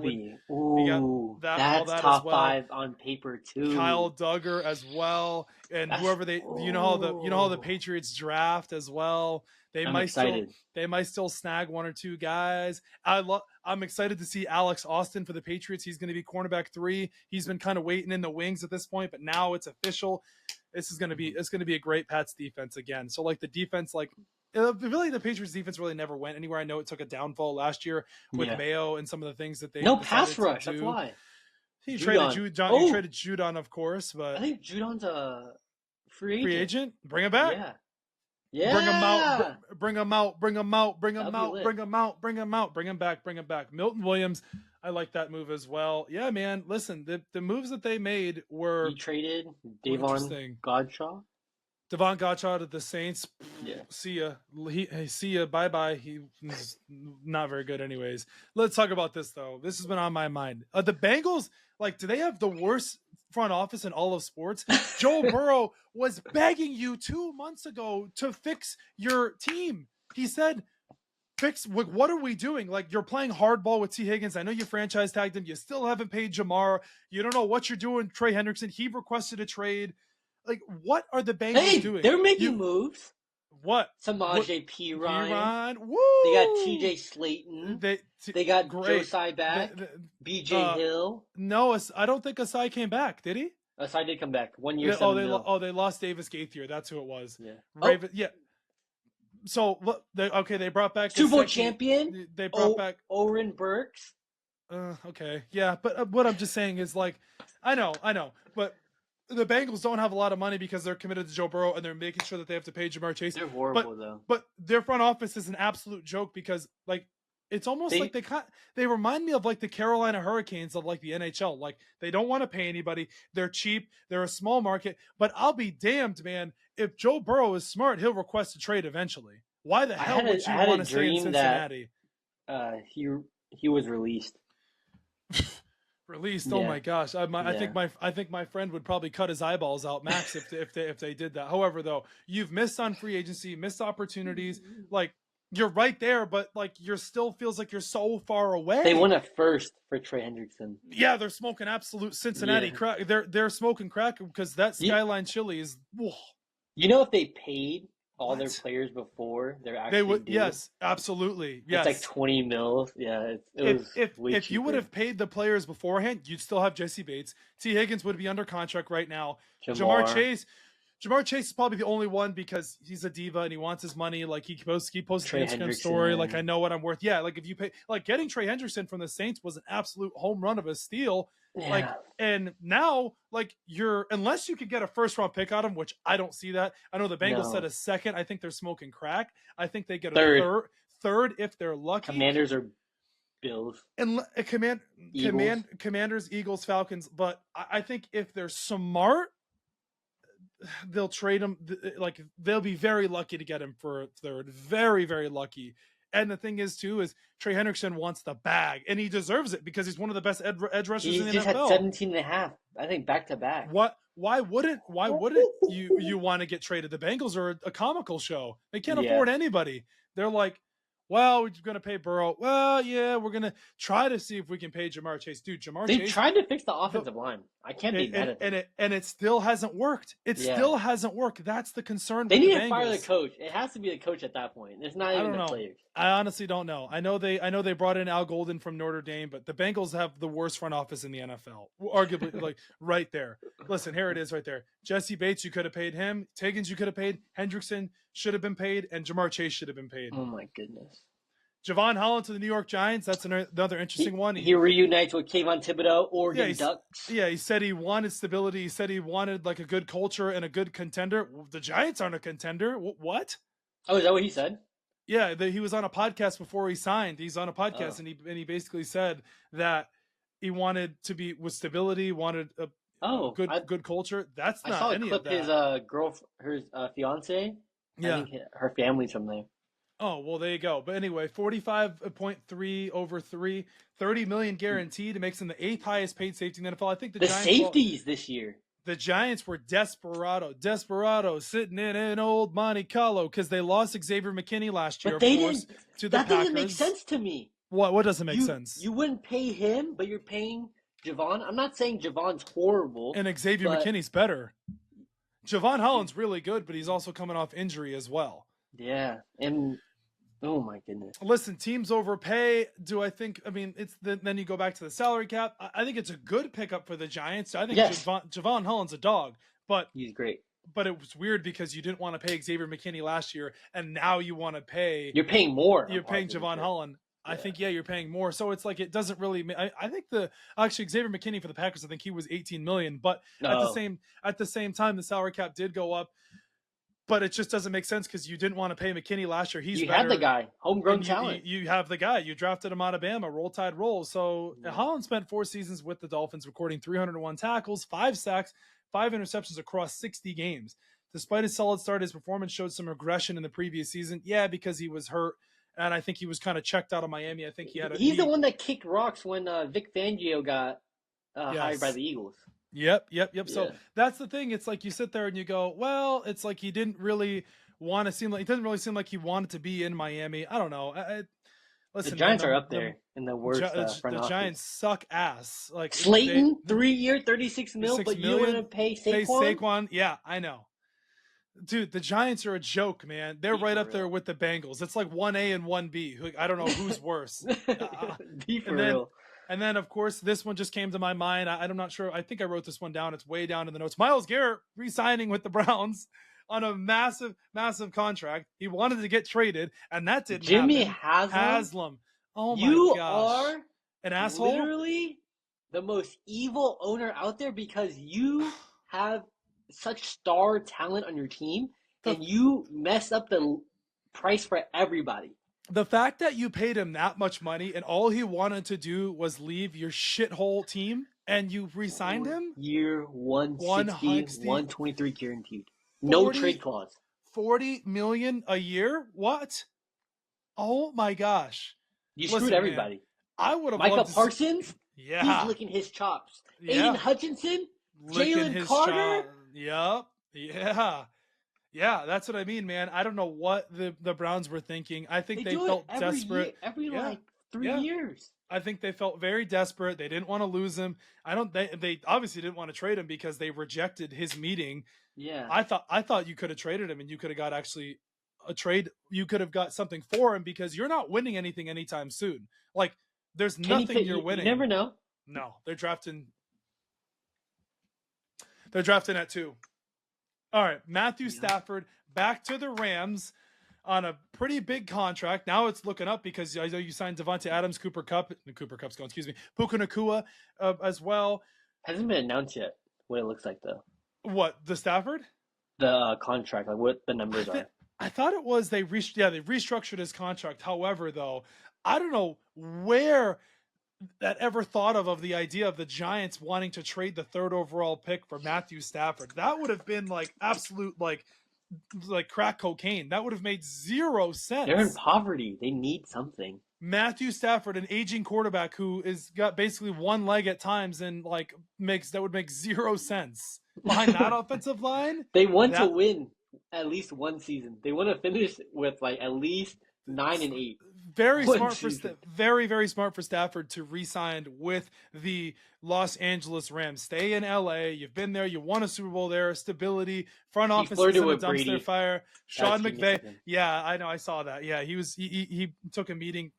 That's top 5 on paper too. Kyle Duggar as well, and whoever they, you know how the Patriots draft as well. I'm excited. They might still snag 1 or 2 guys. I'm excited to see Alex Austin for the Patriots. He's going to be cornerback 3. He's been kind of waiting in the wings at this point, but now it's official. It's going to be a great Pats defense again. So like the defense, like really the Patriots defense really never went anywhere. I know it took a downfall last year with Mayo and some of the things that they pass rush. That's why he traded Judon. You traded Judon, of course, but I think Judon's a free agent. Bring him back. Yeah. Bring him out. Bring him back. Milton Williams. I like that move as well. Yeah, man. Listen, the moves that they made were. He traded Davon Godchaux. Devon Godchaux to the Saints. Yeah. See ya. See ya. Bye. He's not very good anyways. Let's talk about this, though. This has been on my mind. The Bengals, like, do they have the worst front office in all of sports? Joe Burrow was begging you 2 months ago to fix your team. He said, what are we doing? Like, you're playing hardball with T. Higgins. I know you franchise tagged him. You still haven't paid Jamar. You don't know what you're doing. Trey Hendrickson, he requested a trade. Like, what are the Bengals doing? They're making moves. What? Samaje Perine. Woo! They got TJ Slayton. They got Josiah back. BJ Hill. No, I don't think Asai came back. Did he? Asai did come back. 1 year. They lost Davis Gaither. That's who it was. Yeah. Raven. Yeah. So they brought back Super Bowl champion. They brought back Oren Burks. Okay, yeah, but what I'm just saying is, like, I know, but the Bengals don't have a lot of money because they're committed to Joe Burrow and they're making sure that they have to pay Jamar Chase. They're horrible though. But their front office is an absolute joke because, like, it's almost like they remind me of like the Carolina Hurricanes of like the NHL. Like, they don't want to pay anybody. They're cheap. They're a small market. But I'll be damned, man. If Joe Burrow is smart, he'll request a trade eventually. Why the hell would you want to stay in Cincinnati? He was released. Released. Yeah. Oh my gosh! I think my friend would probably cut his eyeballs out, Max, if they did that. However, though, you've missed on free agency, missed opportunities. Like, you're right there, but like you're still feels like you're so far away. They won a first for Trey Hendrickson. Yeah, they're smoking absolute Cincinnati crack. They're smoking crack because that Skyline chili is. Whoa. You know, if they paid all their players before they're actually due, yes, absolutely. Yes. It's like 20 mils. Yeah. If you would have paid the players beforehand, you'd still have Jesse Bates. T. Higgins would be under contract right now. Jamar Chase is probably the only one because he's a diva and he wants his money. Like, he posts an Instagram story. Like, I know what I'm worth. Yeah. Like, if you pay, like, getting Trey Hendrickson from the Saints was an absolute home run of a steal. Yeah. Like, and now, like, unless you could get a first round pick out of him, which I don't see that. I know the Bengals said a second. I think they're smoking crack. I think they get a third if they're lucky. Commanders or Bills. And Commanders, Eagles, Falcons. But I think if they're smart, they'll trade him. Like, they'll be very lucky to get him for a third. Very, very lucky. And the thing is, too, is Trey Hendrickson wants the bag, and he deserves it because he's one of the best edge rushers in the NFL. He just had 17 and a half, I think, back-to-back. Why wouldn't you want to get traded? The Bengals are a comical show. They can't afford anybody. They're like, well, we're going to pay Burrow. Well, yeah, we're going to try to see if we can pay Jamar Chase. Dude, Jamar They Chase. tried to fix the offensive line. I can't be mad at them. And it still hasn't worked. It still hasn't worked. That's the concern. They need to fire the coach. It has to be the coach at that point. It's not even the players. I honestly don't know. I know they brought in Al Golden from Notre Dame, but the Bengals have the worst front office in the NFL, arguably, like right there. Listen, here it is, right there. Jesse Bates, you could have paid him. Tiggins, you could have paid. Hendrickson should have been paid, and Jamar Chase should have been paid. Oh my goodness. Javon Holland to the New York Giants. That's another interesting one. He reunites with Kayvon Thibodeau, Oregon Ducks. Yeah, he said he wanted stability. He said he wanted like a good culture and a good contender. The Giants aren't a contender. What? Oh, is that what he said? Yeah, he was on a podcast before he signed. He's on a podcast, and he basically said that he wanted to be with stability, wanted a good culture. That's not I saw any a clip of that. His fiance. Yeah, I think her family's from there. Oh, well, there you go. But anyway, 45.3 over 3, $30 million guaranteed. It makes him the 8th highest paid safety in the NFL. I think the Giants safeties this year. The Giants were desperado sitting in an old Monte Carlo because they lost Xavier McKinney last year. But they didn't. To the that Packers. Doesn't make sense to me. What doesn't make sense? You wouldn't pay him, but you're paying Javon. I'm not saying Javon's horrible. And Xavier McKinney's better. Javon Holland's really good, but he's also coming off injury as well. Yeah, and oh my goodness. Listen, teams overpay. Do I think? I mean, then you go back to the salary cap. I think it's a good pickup for the Giants. I think Javon Holland's a dog, but he's great. But it was weird because you didn't want to pay Xavier McKinney last year, and now you want to pay. You're paying more. You're paying Javon Holland. Yeah. I think you're paying more. So it's like it doesn't really. I think Xavier McKinney for the Packers. I think he was $18 million, but at the same time, the salary cap did go up. But it just doesn't make sense because you didn't want to pay McKinney last year. You had the guy, homegrown talent. You have the guy. You drafted him out of Bama, Roll Tide roll. So Holland spent 4 seasons with the Dolphins, recording 301 tackles, 5 sacks, 5 interceptions across 60 games. Despite his solid start, his performance showed some regression in the previous season. Yeah, because he was hurt, and I think he was kind of checked out of Miami. I think he had He's the one that kicked rocks when Vic Fangio got hired by the Eagles. Yep. So that's the thing. It's like you sit there and you go, well, it's like he didn't really want to seem like, it doesn't really seem like he wanted to be in Miami. I don't know. Listen, the Giants are up there in the worst front office. Giants suck ass. Like Slayton, 3-year, $36 million, but you want to pay Saquon? Yeah, I know. Dude, the Giants are a joke, man. They're right up there with the Bengals. It's like 1A and 1B. I don't know who's worse. Real. And then, of course, this one just came to my mind. I'm not sure. I think I wrote this one down. It's way down in the notes. Myles Garrett re-signing with the Browns on a massive, massive contract. He wanted to get traded, and that didn't happen. Jimmy Haslam. Oh, my gosh. You are an asshole? Literally the most evil owner out there because you have such star talent on your team, and you messed up the price for everybody. The fact that you paid him that much money and all he wanted to do was leave your shithole team and you re-signed him? Year 160, 123 guaranteed. No trade clause. $40 million a year? What? Oh my gosh. You screwed everybody. Man, I would have Micah Parsons? Yeah. He's licking his chops. Yeah. Aiden Hutchinson? Jalen Carter? Yep. Yeah. Yeah, that's what I mean, man. I don't know what the Browns were thinking. I think they felt desperate. Every 3 years. I think they felt very desperate. They didn't want to lose him. They obviously didn't want to trade him because they rejected his meeting. Yeah. I thought you could have traded him and you could have got actually a trade. You could have got something for him because you're not winning anything anytime soon. Like there's nothing you're winning. You never know. No, they're drafting at 2. All right, Matthew Stafford back to the Rams on a pretty big contract. Now it's looking up because I know you signed Devontae Adams, Puka Nacua as well. Hasn't been announced yet what it looks like though. What, the Stafford? The contract, like what the numbers are. I thought it was they restructured his contract. However, though, I don't know where that ever thought of the idea of the Giants wanting to trade the 3rd overall pick for Matthew Stafford. That would have been like absolute like crack cocaine. That would have made 0 sense. They're in poverty. They need something. Matthew Stafford, an aging quarterback who is got basically one leg at times and that would make 0 sense behind that offensive line. They want to win at least one season. They want to finish with at least 9-8. very very smart for Stafford to re-sign with the Los Angeles Rams. Stay in LA. You've been there. You won a Super Bowl there. Stability. Front office isn't a dumpster fire. Sean McVay. Yeah, I know. I saw that. Yeah, he took a meeting.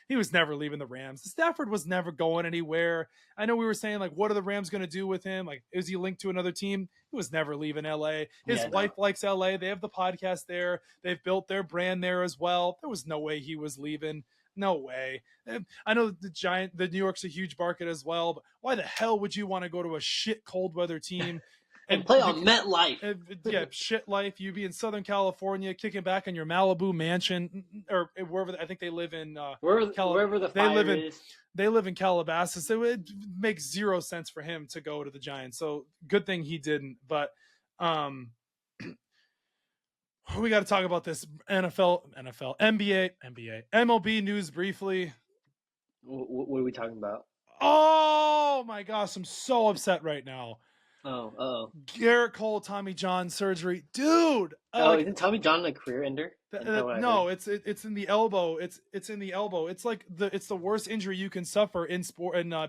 He was never leaving the Rams. Stafford was never going anywhere. I know we were saying, like, what are the Rams going to do with him? Like, is he linked to another team? He was never leaving LA. His wife likes LA. They have the podcast there. They've built their brand there as well. There was no way he was leaving. No way. I know the New York's a huge market as well, but why the hell would you want to go to a shit cold weather team and play on MetLife? Yeah, shit life. You'd be in Southern California, kicking back in your Malibu mansion, or wherever. I think they live in wherever the fire is. They live in Calabasas, so it makes zero sense for him to go to the Giants. So good thing he didn't. But we got to talk about this NFL, NBA, MLB news briefly. What are we talking about? Oh my gosh, I'm so upset right now. Oh. Garrett Cole, Tommy John surgery, dude. Isn't Tommy John a career ender? No, it's in the elbow. It's in the elbow. It's like it's the worst injury you can suffer in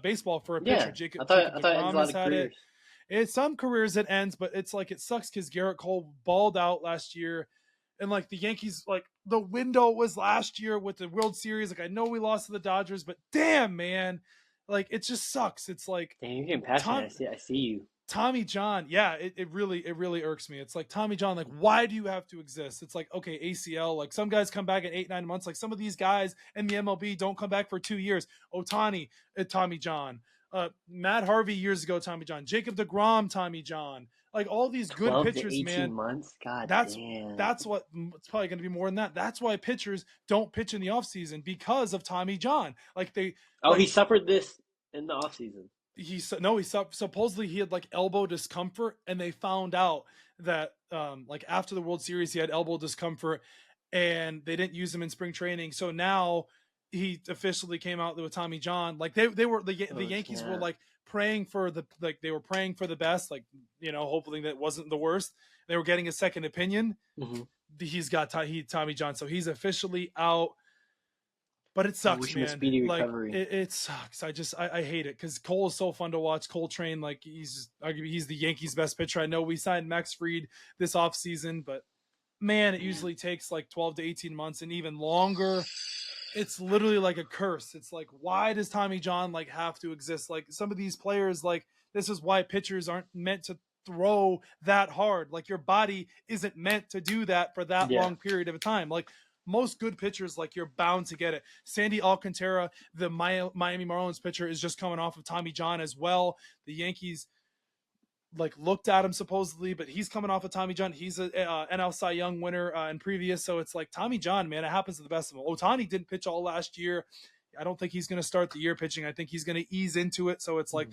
baseball for a pitcher. Jacob DeGrom has had it. It's some careers it ends, but it's like it sucks because Garrett Cole balled out last year, and like the Yankees, like the window was last year with the World Series. Like I know we lost to the Dodgers, but damn man, like it just sucks. It's like damn, you're getting passionate. I see you. Tommy John, yeah, it really irks me. It's like Tommy John, like why do you have to exist? It's like okay, ACL, like some guys come back in 8-9 months. Like some of these guys in the MLB don't come back for 2 years. Ohtani, Tommy John, Matt Harvey years ago, Tommy John, Jacob DeGrom, Tommy John, like all these good 12 pitchers, to 18 man. Months, God, that's what it's probably going to be more than that. That's why pitchers don't pitch in the offseason because of Tommy John. Like he suffered this in the offseason. Supposedly he had like elbow discomfort, and they found out that like after the World Series he had elbow discomfort, and they didn't use him in spring training. So now he officially came out with Tommy John. Like the Yankees were like praying for the best, like hopefully that wasn't the worst. They were getting a second opinion. Mm-hmm. He's got Tommy John, so he's officially out. But it sucks, man. Speedy recovery. It sucks. I hate it because Cole is so fun to watch. Coltrane, like he's the Yankees' best pitcher. I know we signed Max Fried this offseason, but man, it usually takes like 12 to 18 months and even longer. It's literally like a curse. It's like, why does Tommy John like have to exist? Like some of these players, like this is why pitchers aren't meant to throw that hard. Like your body isn't meant to do that for that long period of a time. Like most good pitchers, like you're bound to get it. Sandy Alcantara, the Miami Marlins pitcher, is just coming off of Tommy John as well. The Yankees like looked at him supposedly, but he's coming off of Tommy John. He's a NL Cy Young winner in previous. So it's like Tommy John, man, it happens to the best of them. Ohtani didn't pitch all last year. I don't think he's going to start the year pitching. I think he's going to ease into it. So it's like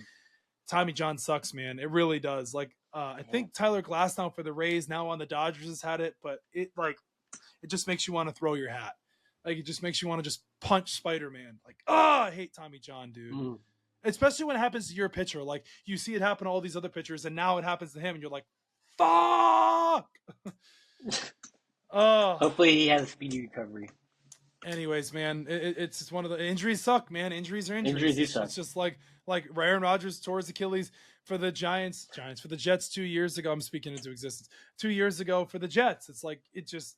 Tommy John sucks, man. It really does. Like I think Tyler Glasnow for the Rays now on the Dodgers has had it, but it just makes you want to throw your hat. Like it just makes you want to just punch Spider-Man. Like, I hate Tommy John, dude. Especially when it happens to your pitcher. Like you see it happen to all these other pitchers, and now it happens to him, and you're like, fuck. Hopefully he has a speedy recovery. Anyways, man, it's just one of the injuries suck, man. Injuries are injuries. Injuries do suck. It's just like Aaron Rodgers tore his Achilles for the Giants for the Jets 2 years ago. I'm speaking into existence. 2 years ago for the Jets. It's like it sucks.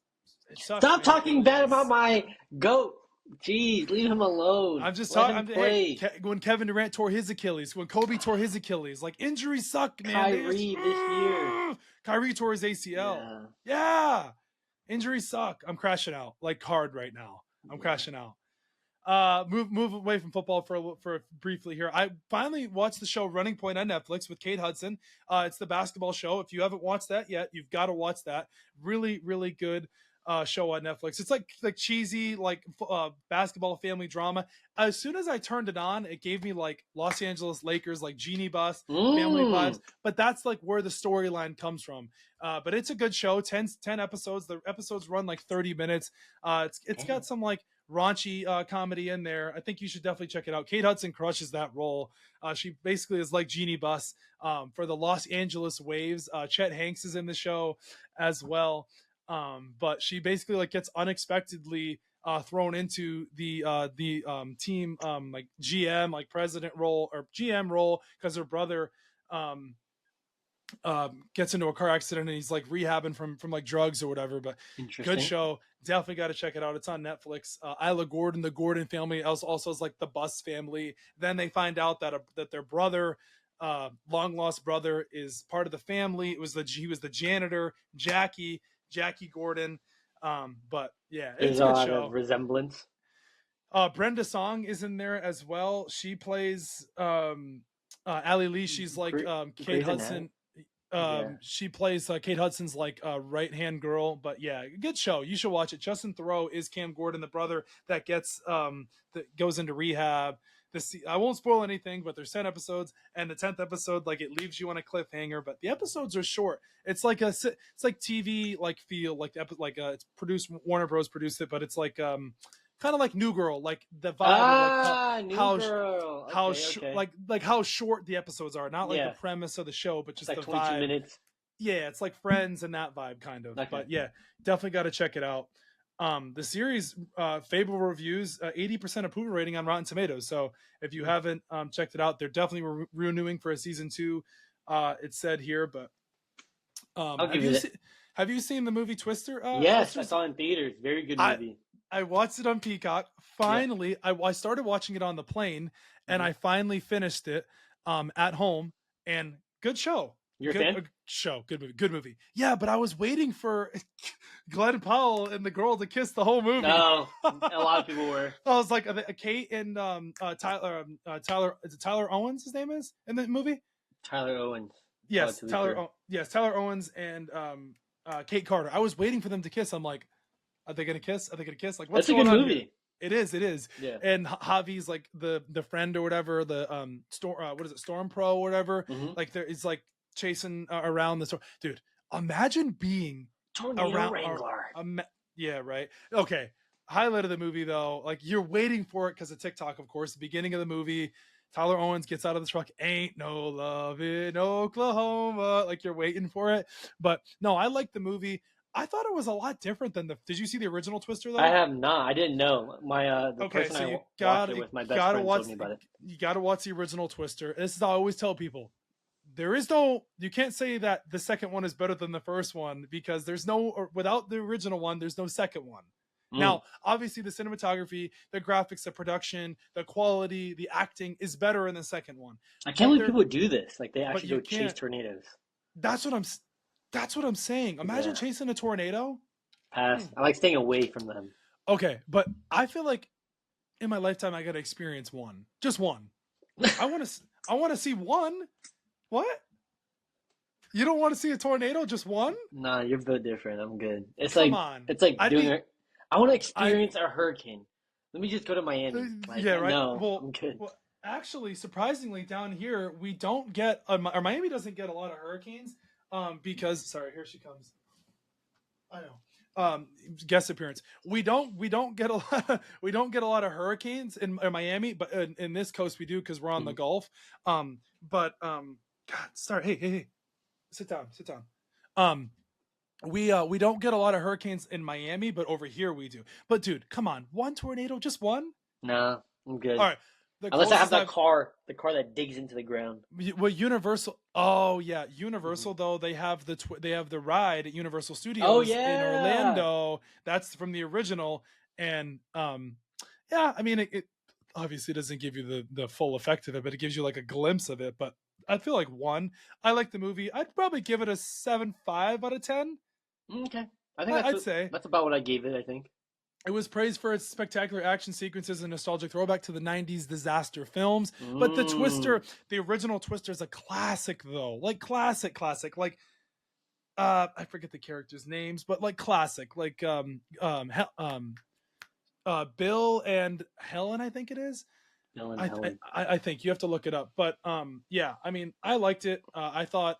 Stop talking bad about my GOAT. Jeez, leave him alone. I'm just talking. When Kevin Durant tore his Achilles, when Kobe tore his Achilles, like injuries suck, man. Kyrie this year. Kyrie tore his ACL. Yeah. Injuries suck. I'm crashing out like hard right now. I'm crashing out. Move away from football for briefly here. I finally watched the show Running Point on Netflix with Kate Hudson. It's the basketball show. If you haven't watched that yet, you've got to watch that. Really, really good show on Netflix. It's like cheesy, like basketball family drama. As soon as I turned it on, it gave me like Los Angeles Lakers, like Genie Bus, family vibes. But that's like where the storyline comes from. But it's a good show. 10 episodes. The episodes run like 30 minutes. It's got some like raunchy comedy in there. I think you should definitely check it out. Kate Hudson crushes that role. She basically is like Genie Bus for the Los Angeles Waves. Chet Hanks is in the show as well. But she basically like gets unexpectedly thrown into the team like GM, like president role or GM role, because her brother gets into a car accident and he's like rehabbing from like drugs or whatever. But good show, definitely got to check it out. It's on Netflix. Isla Gordon, the Gordon family, also is like the Bus family. Then they find out that that their brother, long lost brother, is part of the family. He was the janitor, Jackie Gordon. But yeah, there's a lot of resemblance. Brenda Song is in there as well. She plays Ali Lee. She's like Kate Hudson. She plays Kate Hudson's like right hand girl. But yeah, good show. You should watch it. Justin Theroux is Cam Gordon, the brother that gets that goes into rehab. I won't spoil anything, but there's 10 episodes, and the 10th episode, like, it leaves you on a cliffhanger. But the episodes are short. It's like TV like feel like it's produced. Warner Bros. Produced it, but it's like kind of like New Girl, like the vibe of like how short the episodes are, not like the premise of the show, but just like the 22 vibe. minutes. Yeah, it's like Friends and that vibe kind of. Okay. But yeah, definitely got to check it out. The series favorable reviews, 80% approval rating on Rotten Tomatoes. So if you haven't checked it out, they're definitely renewing for a season 2. It said here, but have you seen the movie Twister? Yes, Twister? I saw it in theaters. Very good movie. I watched it on Peacock. Finally, I started watching it on the plane, and I finally finished it at home. And good show. You're a fan? Good movie. Yeah, but I was waiting for Glenn Powell and the girl to kiss the whole movie. No, a lot of people were. I was like, Kate and Tyler. Is it Tyler Owens? His name is in the movie. Tyler Owens. Yes, Tyler. Yes, Tyler Owens and Kate Carter. I was waiting for them to kiss. I'm like, are they gonna kiss? Are they gonna kiss? Like, what's going on? That's a good movie. Here? It is. Yeah. And Javi's like the friend or whatever. The Storm Pro or whatever. Mm-hmm. Like it's like chasing around the store. Dude, imagine being Tornado Wrangler. Yeah, right. Okay. Highlight of the movie though, like you're waiting for it because of TikTok, of course. The beginning of the movie, Tyler Owens gets out of the truck. Ain't no love in Oklahoma. Like you're waiting for it. But no, I like the movie. I thought it was a lot different than did you see the original Twister though? I have not. I didn't know. The person I watched it with, my best friend, told me about it. You got to watch the original Twister. This is how I always tell people. You can't say that the second one is better than the first one because without the original one, there's no second one. Now, obviously the cinematography, the graphics, the production, the quality, the acting is better in the second one. I can't believe people do this. Like they actually go chase tornadoes. That's what I'm saying. Imagine chasing a tornado. Pass. I like staying away from them. Okay, but I feel like in my lifetime I got to experience one. Just one. I want to see one. What? You don't want to see a tornado? Just one? Nah, you're built different. I'm good. It's I want to experience a hurricane. Let me just go to Miami. Yeah, right. No, I'm good. Well, actually, surprisingly, down here we don't get, or Miami doesn't get a lot of hurricanes. Because sorry, here she comes. I know. Guest appearance. We don't get a lot of hurricanes in Miami, but in this coast we do because we're on the Gulf. God, sorry. Hey. Sit down. We don't get a lot of hurricanes in Miami, but over here we do. But dude, come on, one tornado, just one? No, I'm good. All right. Unless I have the car that digs into the ground. Well, Universal. Oh yeah, Universal though they have the ride at Universal Studios in Orlando. That's from the original, and yeah, I mean it obviously doesn't give you the full effect of it, but it gives you like a glimpse of it. But I feel like one. I like the movie. I'd probably give it a 7.5 out of 10. Okay, I think I'd say that's about what I gave it. I think. It was praised for its spectacular action sequences and nostalgic throwback to the 90s disaster films. But the original Twister is a classic though. Like classic. Like I forget the characters' names, but like classic. Like Bill and Helen, I think it is. Bill and Helen. I think you have to look it up. But yeah, I mean, I liked it. I thought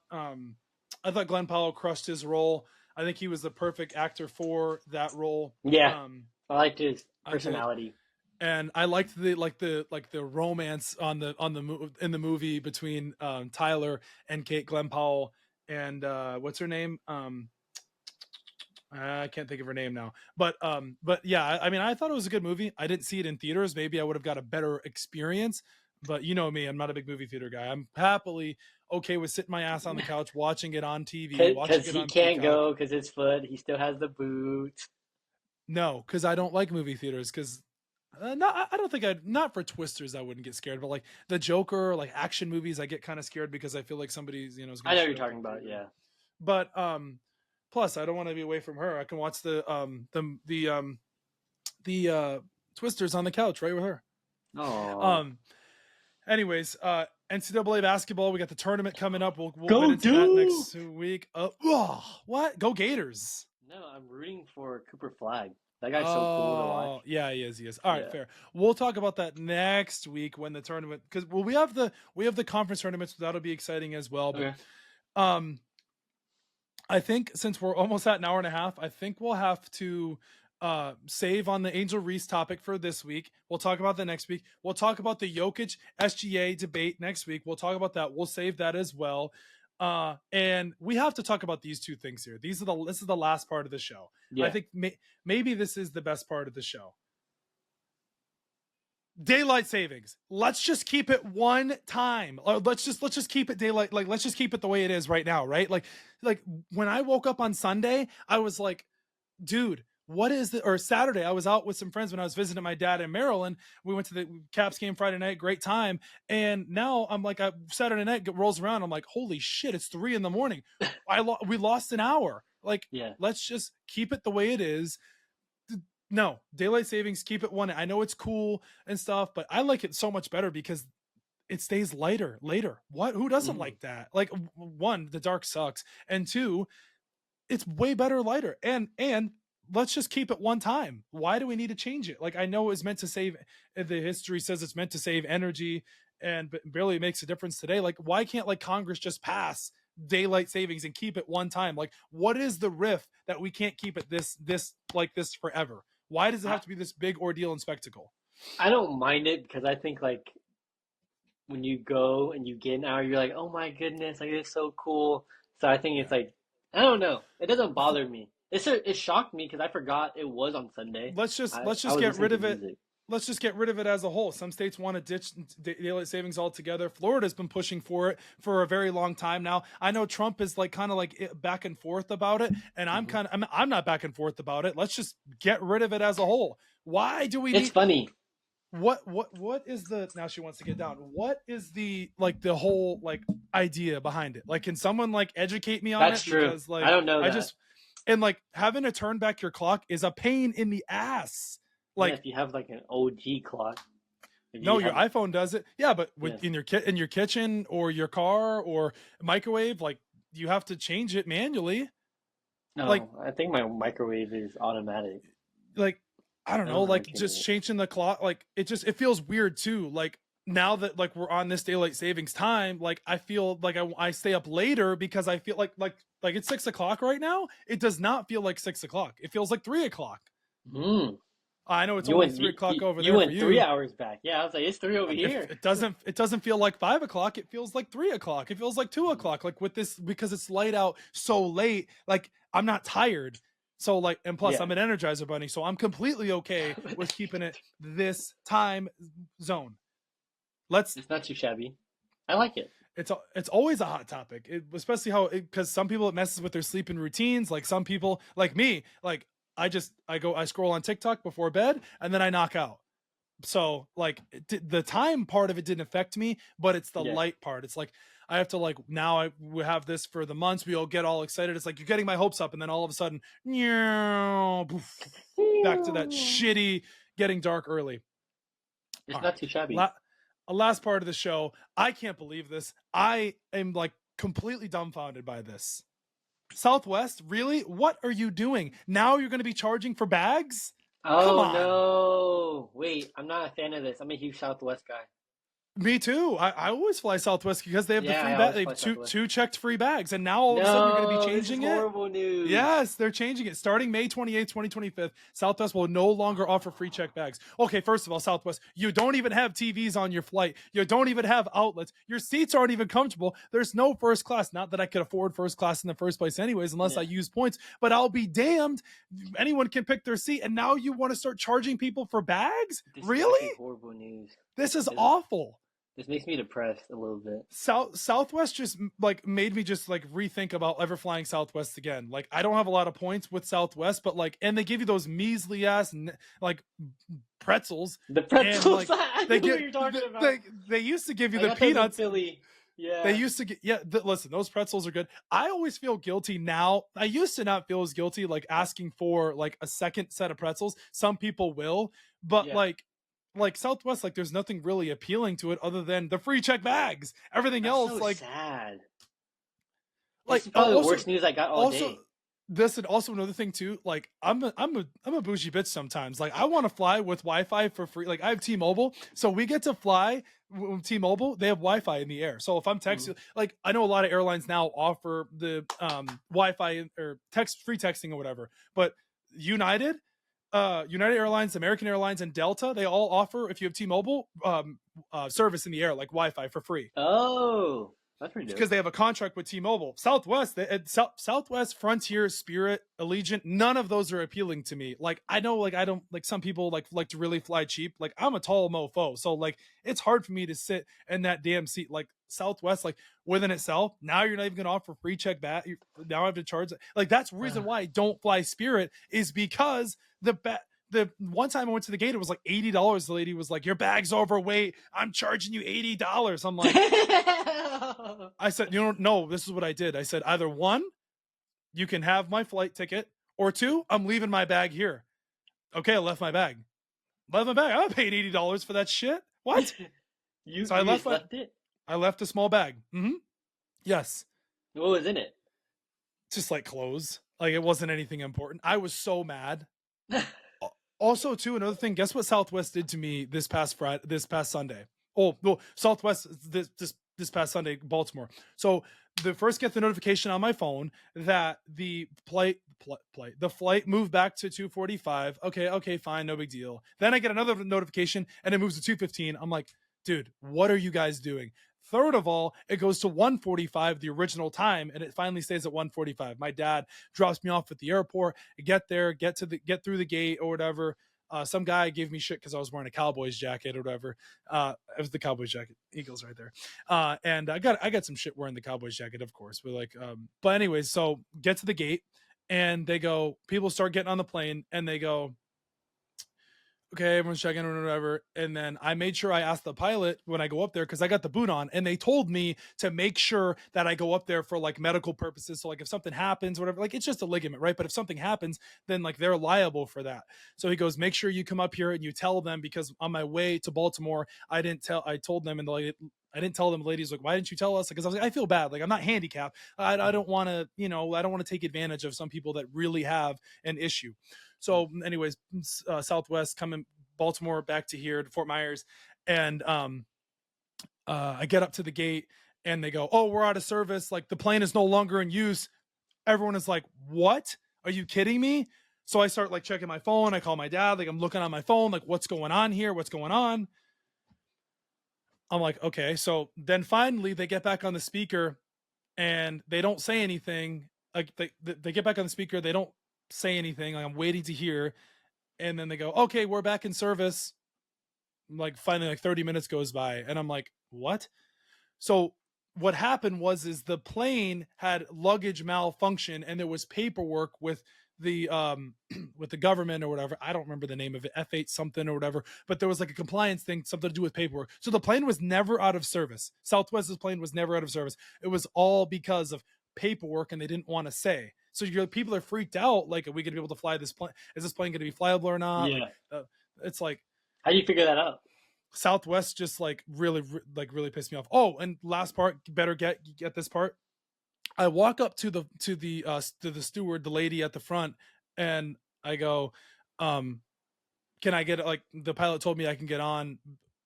Glenn Powell crushed his role. I think he was the perfect actor for that role. Yeah. I liked his personality, and I liked the romance in the movie between Tyler and Kate Glenn Powell and what's her name? I can't think of her name now, but yeah, I mean, I thought it was a good movie. I didn't see it in theaters. Maybe I would have got a better experience, but you know me, I'm not a big movie theater guy. I'm happily okay with sitting my ass on the couch, watching it on TV, watching Because it he on can't Peacock. go because his foot. He still has the boot. No, because I don't like movie theaters. Because no, I don't think not for Twisters I wouldn't get scared, but like the Joker, like action movies, I get kind of scared because I feel like somebody's is I gonna know shoot what you're up talking the about. theater. Yeah. But plus I don't want to be away from her. I can watch the Twisters on the couch right with her. Oh. Anyways, NCAA basketball, we got the tournament coming up. We'll Go get into that Duke! next week. What? Go Gators! No, I'm rooting for Cooper Flag. That guy's so cool to watch. Yeah, he is. All right, fair. We'll talk about that next week when the tournament, because we have the conference tournaments. So that'll be exciting as well. But I think since we're almost at an hour and a half, I think we'll have to save on the Angel Reese topic for this week. We'll talk about the next week. We'll talk about the Jokic SGA debate next week. We'll talk about that. We'll save that as well. And we have to talk about these two things here. This is the last part of the show. Yeah. I think maybe this is the best part of the show. Daylight savings. Let's just keep it one time. Let's just keep it daylight. Like, let's just keep it the way it is right now. Right. Like when I woke up on Sunday, I was like, dude, what is the, or Saturday, I was out with some friends when I was visiting my dad in Maryland. We went to the Caps game Friday night, great time. And now I'm like, Saturday night rolls around. I'm like, holy shit, it's 3 a.m. We lost an hour. Like, let's just keep it the way it is. No, daylight savings, keep it one. I know it's cool and stuff, but I like it so much better because it stays later. Who doesn't like that? Like, one, the dark sucks. And two, it's way better lighter. And let's just keep it one time. Why do we need to change it? Like, I know it was meant to save, the history says it's meant to save energy, but barely makes a difference today. Like, why can't like Congress just pass daylight savings and keep it one time? Like, what is the riff that we can't keep it this forever? Why does it have to be this big ordeal and spectacle? I don't mind it because I think like when you go and you get an hour, you're like, oh my goodness, like it's so cool. So I think it's like, I don't know. It doesn't bother me. It shocked me because I forgot it was on Sunday. Let's just get rid of it. Let's just get rid of it as a whole. Some states want to ditch daylight savings altogether. Florida's been pushing for it for a very long time now. I know Trump is like kind of like back and forth about it, and I'm not back and forth about it. Let's just get rid of it as a whole. Why do we? It's funny. What is the, now she wants to get down. What is the like the whole like idea behind it? Like, can someone like educate me on it? That's true. Because like I don't know. And like having to turn back your clock is a pain in the ass. Like, if you have like an OG clock. No, your iPhone does it. Yeah, but in your kitchen or your car or microwave, like you have to change it manually. No, like, I think my microwave is automatic. Like, I don't know, like just changing the clock, like it feels weird too. Like now that like we're on this daylight savings time, like I feel like I stay up later because I feel like it's 6 o'clock right now. It does not feel like 6 o'clock. It feels like 3 o'clock. I know it's only 3 o'clock over there. You went 3 hours back. Yeah, I was like, it's 3 over here. It doesn't feel like 5 o'clock. It feels like 3 o'clock. It feels like 2 o'clock. Like with this, because it's light out so late, like I'm not tired. So like, and plus I'm an Energizer bunny. So I'm completely okay with keeping it this time zone. It's not too shabby. I like it. It's always a hot topic, especially because some people, it messes with their sleeping routines. Like some people, like me, like I scroll on TikTok before bed and then I knock out. So like the time part of it didn't affect me, but it's the light part. It's like, I have to like, now we have this for the months. We all get all excited. It's like, you're getting my hopes up. And then all of a sudden, back to that shitty getting dark early. It's not too shabby. A last part of the show. I can't believe this. I am like completely dumbfounded by this. Southwest, really? What are you doing? Now you're going to be charging for bags? Oh, no. Wait, I'm not a fan of this. I'm a huge Southwest guy. Me too. I always fly Southwest because they have the free I bag. always They fly have Southwest. two checked free bags, and now all of a sudden you're going to be This is changing it. horrible news. Yes, they're changing it. Starting May 28th, 2025, Southwest will no longer offer free check bags. Okay, first of all, Southwest, you don't even have TVs on your flight. You don't even have outlets. Your seats aren't even comfortable. There's no first class. Not that I could afford first class in the first place anyways, unless I use points, but I'll be damned. Anyone can pick their seat, and now you want to start charging people for bags? This really? is horrible news. This is awful. This makes me depressed a little bit. Southwest just like made me just like rethink about ever flying Southwest again. Like I don't have a lot of points with Southwest, but like, and they give you those measly ass like pretzels. The pretzels. And, like, I know what you're talking about. They used to give you the peanuts. Philly. Yeah. They used to get listen, those pretzels are good. I always feel guilty now. I used to not feel as guilty like asking for like a second set of pretzels. Some people will, but like Southwest, like there's nothing really appealing to it other than the free check bags. Everything else, so like sad. Like this is probably the worst news I got all day. This and also another thing too, like I'm a bougie bitch sometimes. Like I want to fly with Wi-Fi for free. Like I have T-Mobile, so we get to fly with T-Mobile. They have Wi-Fi in the air. So if I'm texting, like I know a lot of airlines now offer the Wi-Fi or free texting or whatever, but United Airlines, American Airlines, and Delta, they all offer, if you have T-Mobile, service in the air, like Wi-Fi for free. Oh, that's pretty dope. Because they have a contract with T-Mobile. Southwest, Southwest, Frontier, Spirit, Allegiant, none of those are appealing to me. Like, I know, like, I don't, like, some people like to really fly cheap. Like, I'm a tall mofo, so, like, it's hard for me to sit in that damn seat. Like, Southwest, like, within itself, now you're not even going to offer free check back. Now I have to charge it. Like, that's the reason why I don't fly Spirit, is because the one time I went to the gate, it was like $80. The lady was like, your bag's overweight. I'm charging you $80. I'm like, I said, no, this is what I did. I said, either one, you can have my flight ticket, or two, I'm leaving my bag here. Okay, I left my bag. I paid $80 for that shit. What? I left it? I left a small bag. Yes. What was in it? Just like clothes. Like it wasn't anything important. I was so mad. Also, too, another thing, guess what Southwest did to me this past Sunday? Oh, no, Southwest this past Sunday, Baltimore. So the first get the notification on my phone that the flight moved back to 2:45. Okay, fine, no big deal. Then I get another notification and it moves to 2:15. I'm like, dude, what are you guys doing? Third of all, it goes to 1:45, the original time, and it finally stays at 1:45. My dad drops me off at the airport. I get there, get through the gate or whatever. Some guy gave me shit because I was wearing a Cowboys jacket or whatever. It was the Cowboys jacket, Eagles right there. And I got some shit wearing the Cowboys jacket, of course. We're like, but anyways, so get to the gate, and they go. People start getting on the plane, and they go, okay, everyone's checking or whatever. And then I made sure I asked the pilot when I go up there, because I got the boot on, and they told me to make sure that I go up there for like medical purposes. So like if something happens, whatever, like it's just a ligament, right? But if something happens, then like they're liable for that. So he goes, make sure you come up here and you tell them, because on my way to Baltimore, I told them, and I didn't tell them, the ladies like, why didn't you tell us? Because I was like, I feel bad. Like I'm not handicapped. I don't want to, I don't want to take advantage of some people that really have an issue. So anyways, Southwest coming Baltimore back to here to Fort Myers. And I get up to the gate and they go, oh, we're out of service. Like the plane is no longer in use. Everyone is like, what? Are you kidding me? So I start like checking my phone. I call my dad. Like I'm looking on my phone, like what's going on here? What's going on? I'm like, okay. So then finally they get back on the speaker and they don't say anything. Like they get back on the speaker. They don't say anything. Like I'm waiting to hear. And then they go, okay, we're back in service. Like finally, like 30 minutes goes by. And I'm like, what? So what happened is the plane had luggage malfunction, and there was paperwork with the government or whatever. I don't remember the name of it, F8 something or whatever, but there was like a compliance thing, something to do with paperwork. So the plane was never out of service. Southwest's plane was never out of service. It was all because of paperwork, and they didn't want to say. So people are freaked out. Like, are we going to be able to fly this plane? Is this plane going to be flyable or not? Yeah. It's like, how do you figure that out? Southwest just like really pissed me off. Oh, and last part, better get this part. I walk up to the steward, the lady at the front, and I go, can I get, like, the pilot told me I can get on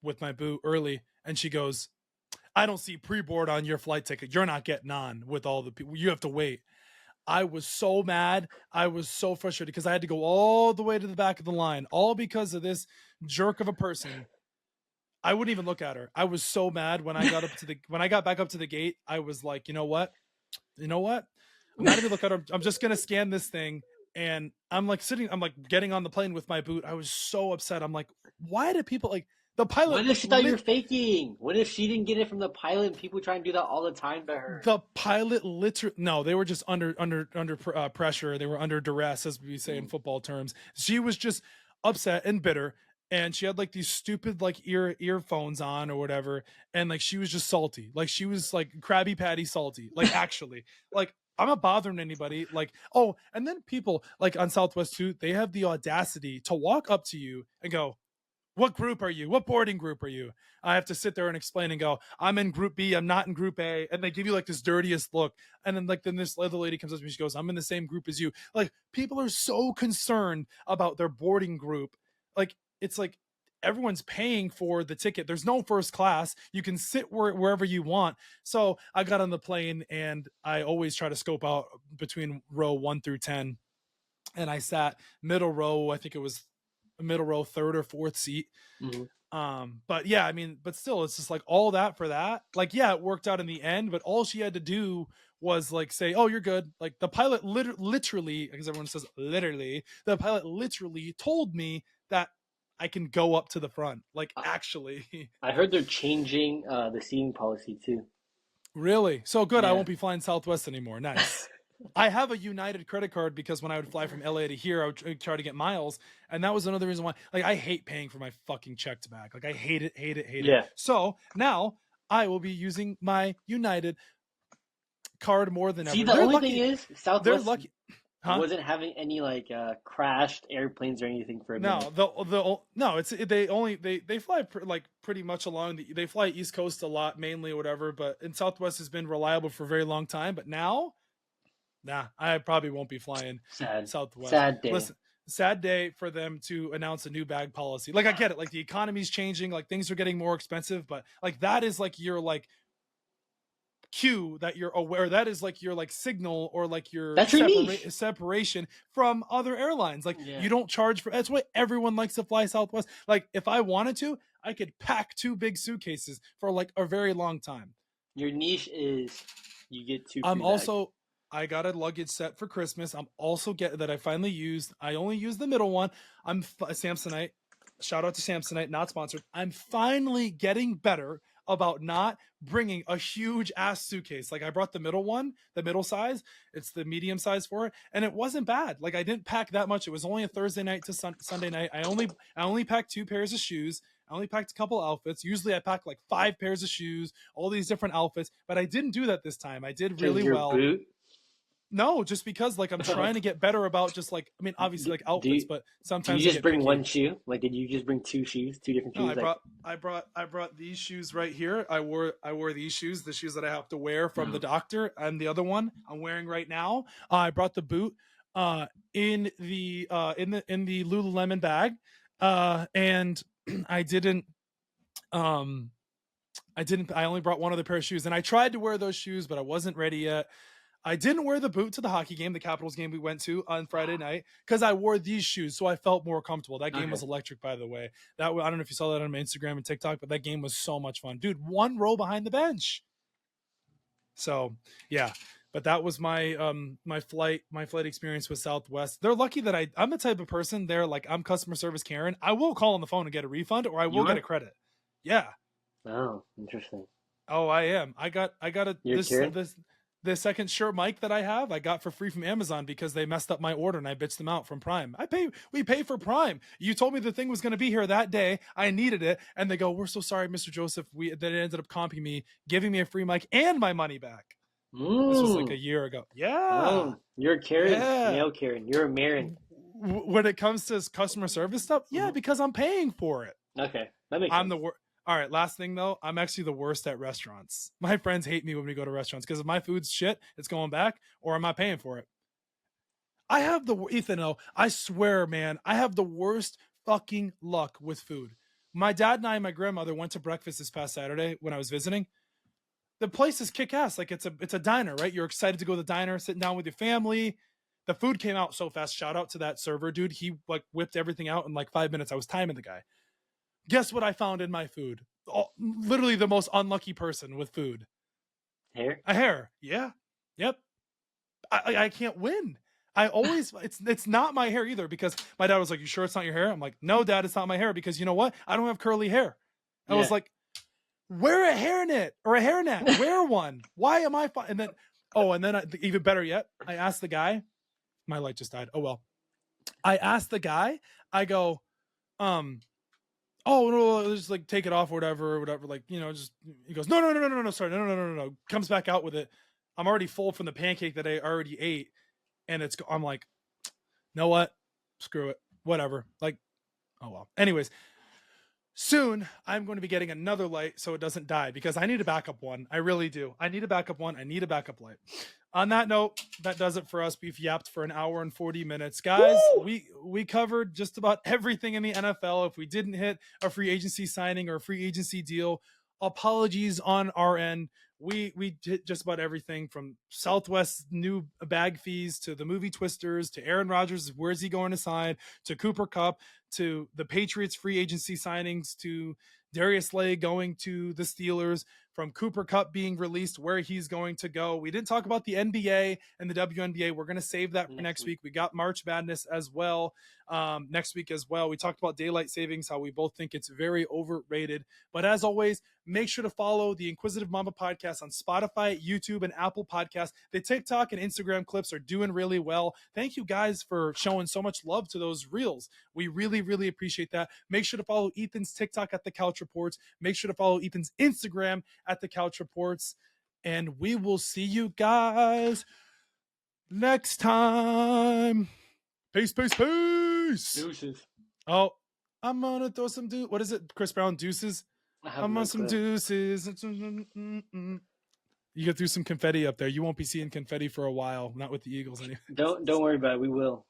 with my boo early, and she goes, I don't see pre-board on your flight ticket. You're not getting on with all the people. You have to wait. I was so mad. I was so frustrated because I had to go all the way to the back of the line, all because of this jerk of a person. I wouldn't even look at her. I was so mad when I got back up to the gate. I was like, you know what? I'm not even looking at her. I'm just gonna scan this thing. And I'm like getting on the plane with my boot. I was so upset. I'm like, why do people like the pilot? What if she thought you were faking? What if she didn't get it from the pilot and people try and do that all the time to her? The pilot no, they were just under pressure. They were under duress, as we say in football terms. She was just upset and bitter. And she had like these stupid like earphones on or whatever. And like, she was just salty. Like she was like Krabby Patty salty. Like actually, like I'm not bothering anybody. Like, oh, and then people like on Southwest too, they have the audacity to walk up to you and go, what group are you? What boarding group are you? I have to sit there and explain and go, I'm in group B. I'm not in group A. And they give you like this dirtiest look. And then this other lady comes up to me. She goes, I'm in the same group as you. Like people are so concerned about their boarding group. Like, it's like everyone's paying for the ticket. There's no first class. You can sit wherever you want. So I got on the plane and I always try to scope out between row 1 through 10. And I sat middle row. I think it was a middle row, third or fourth seat. Mm-hmm. But yeah, I mean, but still, it's just like all that for that. Like, yeah, it worked out in the end, but all she had to do was like say, oh, you're good. Like the pilot literally, because everyone says literally, the pilot literally told me that I can go up to the front. Like actually. I heard they're changing the seating policy too. Really? So good. Yeah. I won't be flying Southwest anymore. Nice. I have a United credit card because when I would fly from LA to here, I would try to get miles. And that was another reason why, like, I hate paying for my fucking checked back. Like, I hate it. Yeah. So now I will be using my United card more than ever. See, the only thing is, Southwest wasn't having any like crashed airplanes or anything for a minute. No, it's they fly pretty much along they fly East Coast a lot mainly or whatever, but in Southwest has been reliable for a very long time. But now, I probably won't be flying Southwest. Sad day. Listen, sad day for them to announce a new bag policy. Like I get it, like the economy's changing, like things are getting more expensive, but like that is like your like cue that you're aware, that is like your like signal or like your separation from other airlines. Like you don't charge for, that's why everyone likes to fly Southwest. Like if I wanted to, I could pack 2 big suitcases for like a very long time. Your niche is you get 2 I got a luggage set for Christmas. I'm also I finally used. I only used the middle one. I'm Samsonite. Shout out to Samsonite, not sponsored. I'm finally getting better about not bringing a huge ass suitcase. Like I brought the middle one, the middle size. It's the medium size for it, and it wasn't bad. Like I didn't pack that much. It was only a Thursday night to Sunday night. I only packed 2 pairs of shoes. I only packed a couple outfits. Usually I pack like 5 pairs of shoes, all these different outfits, but I didn't do that this time. I did really well. Boot? No, just because like I'm trying to get better about just like, I mean, obviously like outfits, but sometimes do you just bring one shoe? Like, did you just bring 2 shoes, 2 different shoes? No, I brought these shoes right here. I wore these shoes, the shoes that I have to wear from the doctor, and the other one I'm wearing right now. I brought the boot in the Lululemon bag, and I only brought one other pair of shoes, and I tried to wear those shoes, but I wasn't ready yet. I didn't wear the boot to the hockey game, the Capitals game we went to on Friday night, because I wore these shoes, so I felt more comfortable. That game was electric, by the way. I don't know if you saw that on my Instagram and TikTok, but that game was so much fun. Dude, 1 row behind the bench. So, yeah. But that was my my flight experience with Southwest. They're lucky that I'm the type of person, they're like, I'm customer service Karen. I will call on the phone and get a refund, or I will get a credit. Yeah. Oh, interesting. Oh, I am. I got the second Shure mic that I have, I got for free from Amazon because they messed up my order and I bitched them out from Prime. We pay for Prime. You told me the thing was going to be here that day. I needed it. And they go, we're so sorry, Mr. Joseph. That it ended up comping me, giving me a free mic and my money back. This was like a year ago. Yeah. Oh, you're a Karen. Yeah. Male Karen. You're a Marin. When it comes to customer service stuff, because I'm paying for it. Okay. That makes sense. I'm the worst. All right, last thing though, I'm actually the worst at restaurants. My friends hate me when we go to restaurants because if my food's shit, it's going back, or I'm not paying for it. I have Ethan, I swear, man, I have the worst fucking luck with food. My dad and I and my grandmother went to breakfast this past Saturday when I was visiting. The place is kick ass. Like it's a diner, right? You're excited to go to the diner, sitting down with your family. The food came out so fast. Shout out to that server, dude. He like whipped everything out in like 5 minutes. I was timing the guy. Guess what I found in my food? Literally the most unlucky person with food. Hair? A hair. Yeah. Yep. I can't win. I always it's not my hair either, because my dad was like, "You sure it's not your hair?" I'm like, "No, Dad, it's not my hair, because you know what? I don't have curly hair." I was like, "Wear a hairnet or a hairnet. Wear one. Why am I fine?" And then even better yet, I asked the guy. My light just died. Oh well. I asked the guy. I go, "Oh no, just like take it off or whatever. Like, just." He goes, "No, sorry, no." Comes back out with it. I'm already full from the pancake that I already ate, and I'm like, "Know what? Screw it. Whatever." Like, oh well. Anyways, soon I'm going to be getting another light so it doesn't die, because I need a backup one. I really do. I need a backup one. I need a backup light. On that note, that does it for us. We've yapped for an hour and 40 minutes. Guys, we covered just about everything in the NFL. If we didn't hit a free agency signing or a free agency deal, apologies on our end. We did just about everything, from Southwest's new bag fees to the movie Twisters to Aaron Rodgers, where's he going to sign, to Cooper Kupp, to the Patriots free agency signings, to Darius Slay going to the Steelers, from Cooper Kupp being released, where he's going to go. We didn't talk about the NBA and the WNBA. We're going to save that for next week. We got March Madness as well next week as well. We talked about daylight savings, how we both think it's very overrated. But as always, make sure to follow the Inquisitive Mamba Podcast on Spotify, YouTube, and Apple Podcasts. The TikTok and Instagram clips are doing really well. Thank you guys for showing so much love to those reels. We really, really appreciate that. Make sure to follow Ethan's TikTok at The Couch Reports. Make sure to follow Ethan's Instagram at The Couch Reports. And we will see you guys next time. Peace. Deuces. Oh, I'm gonna throw some what is it? Chris Brown, deuces? I'm on some deuces. You get through some confetti up there. You won't be seeing confetti for a while. Not with the Eagles anyway. Don't worry about it. We will.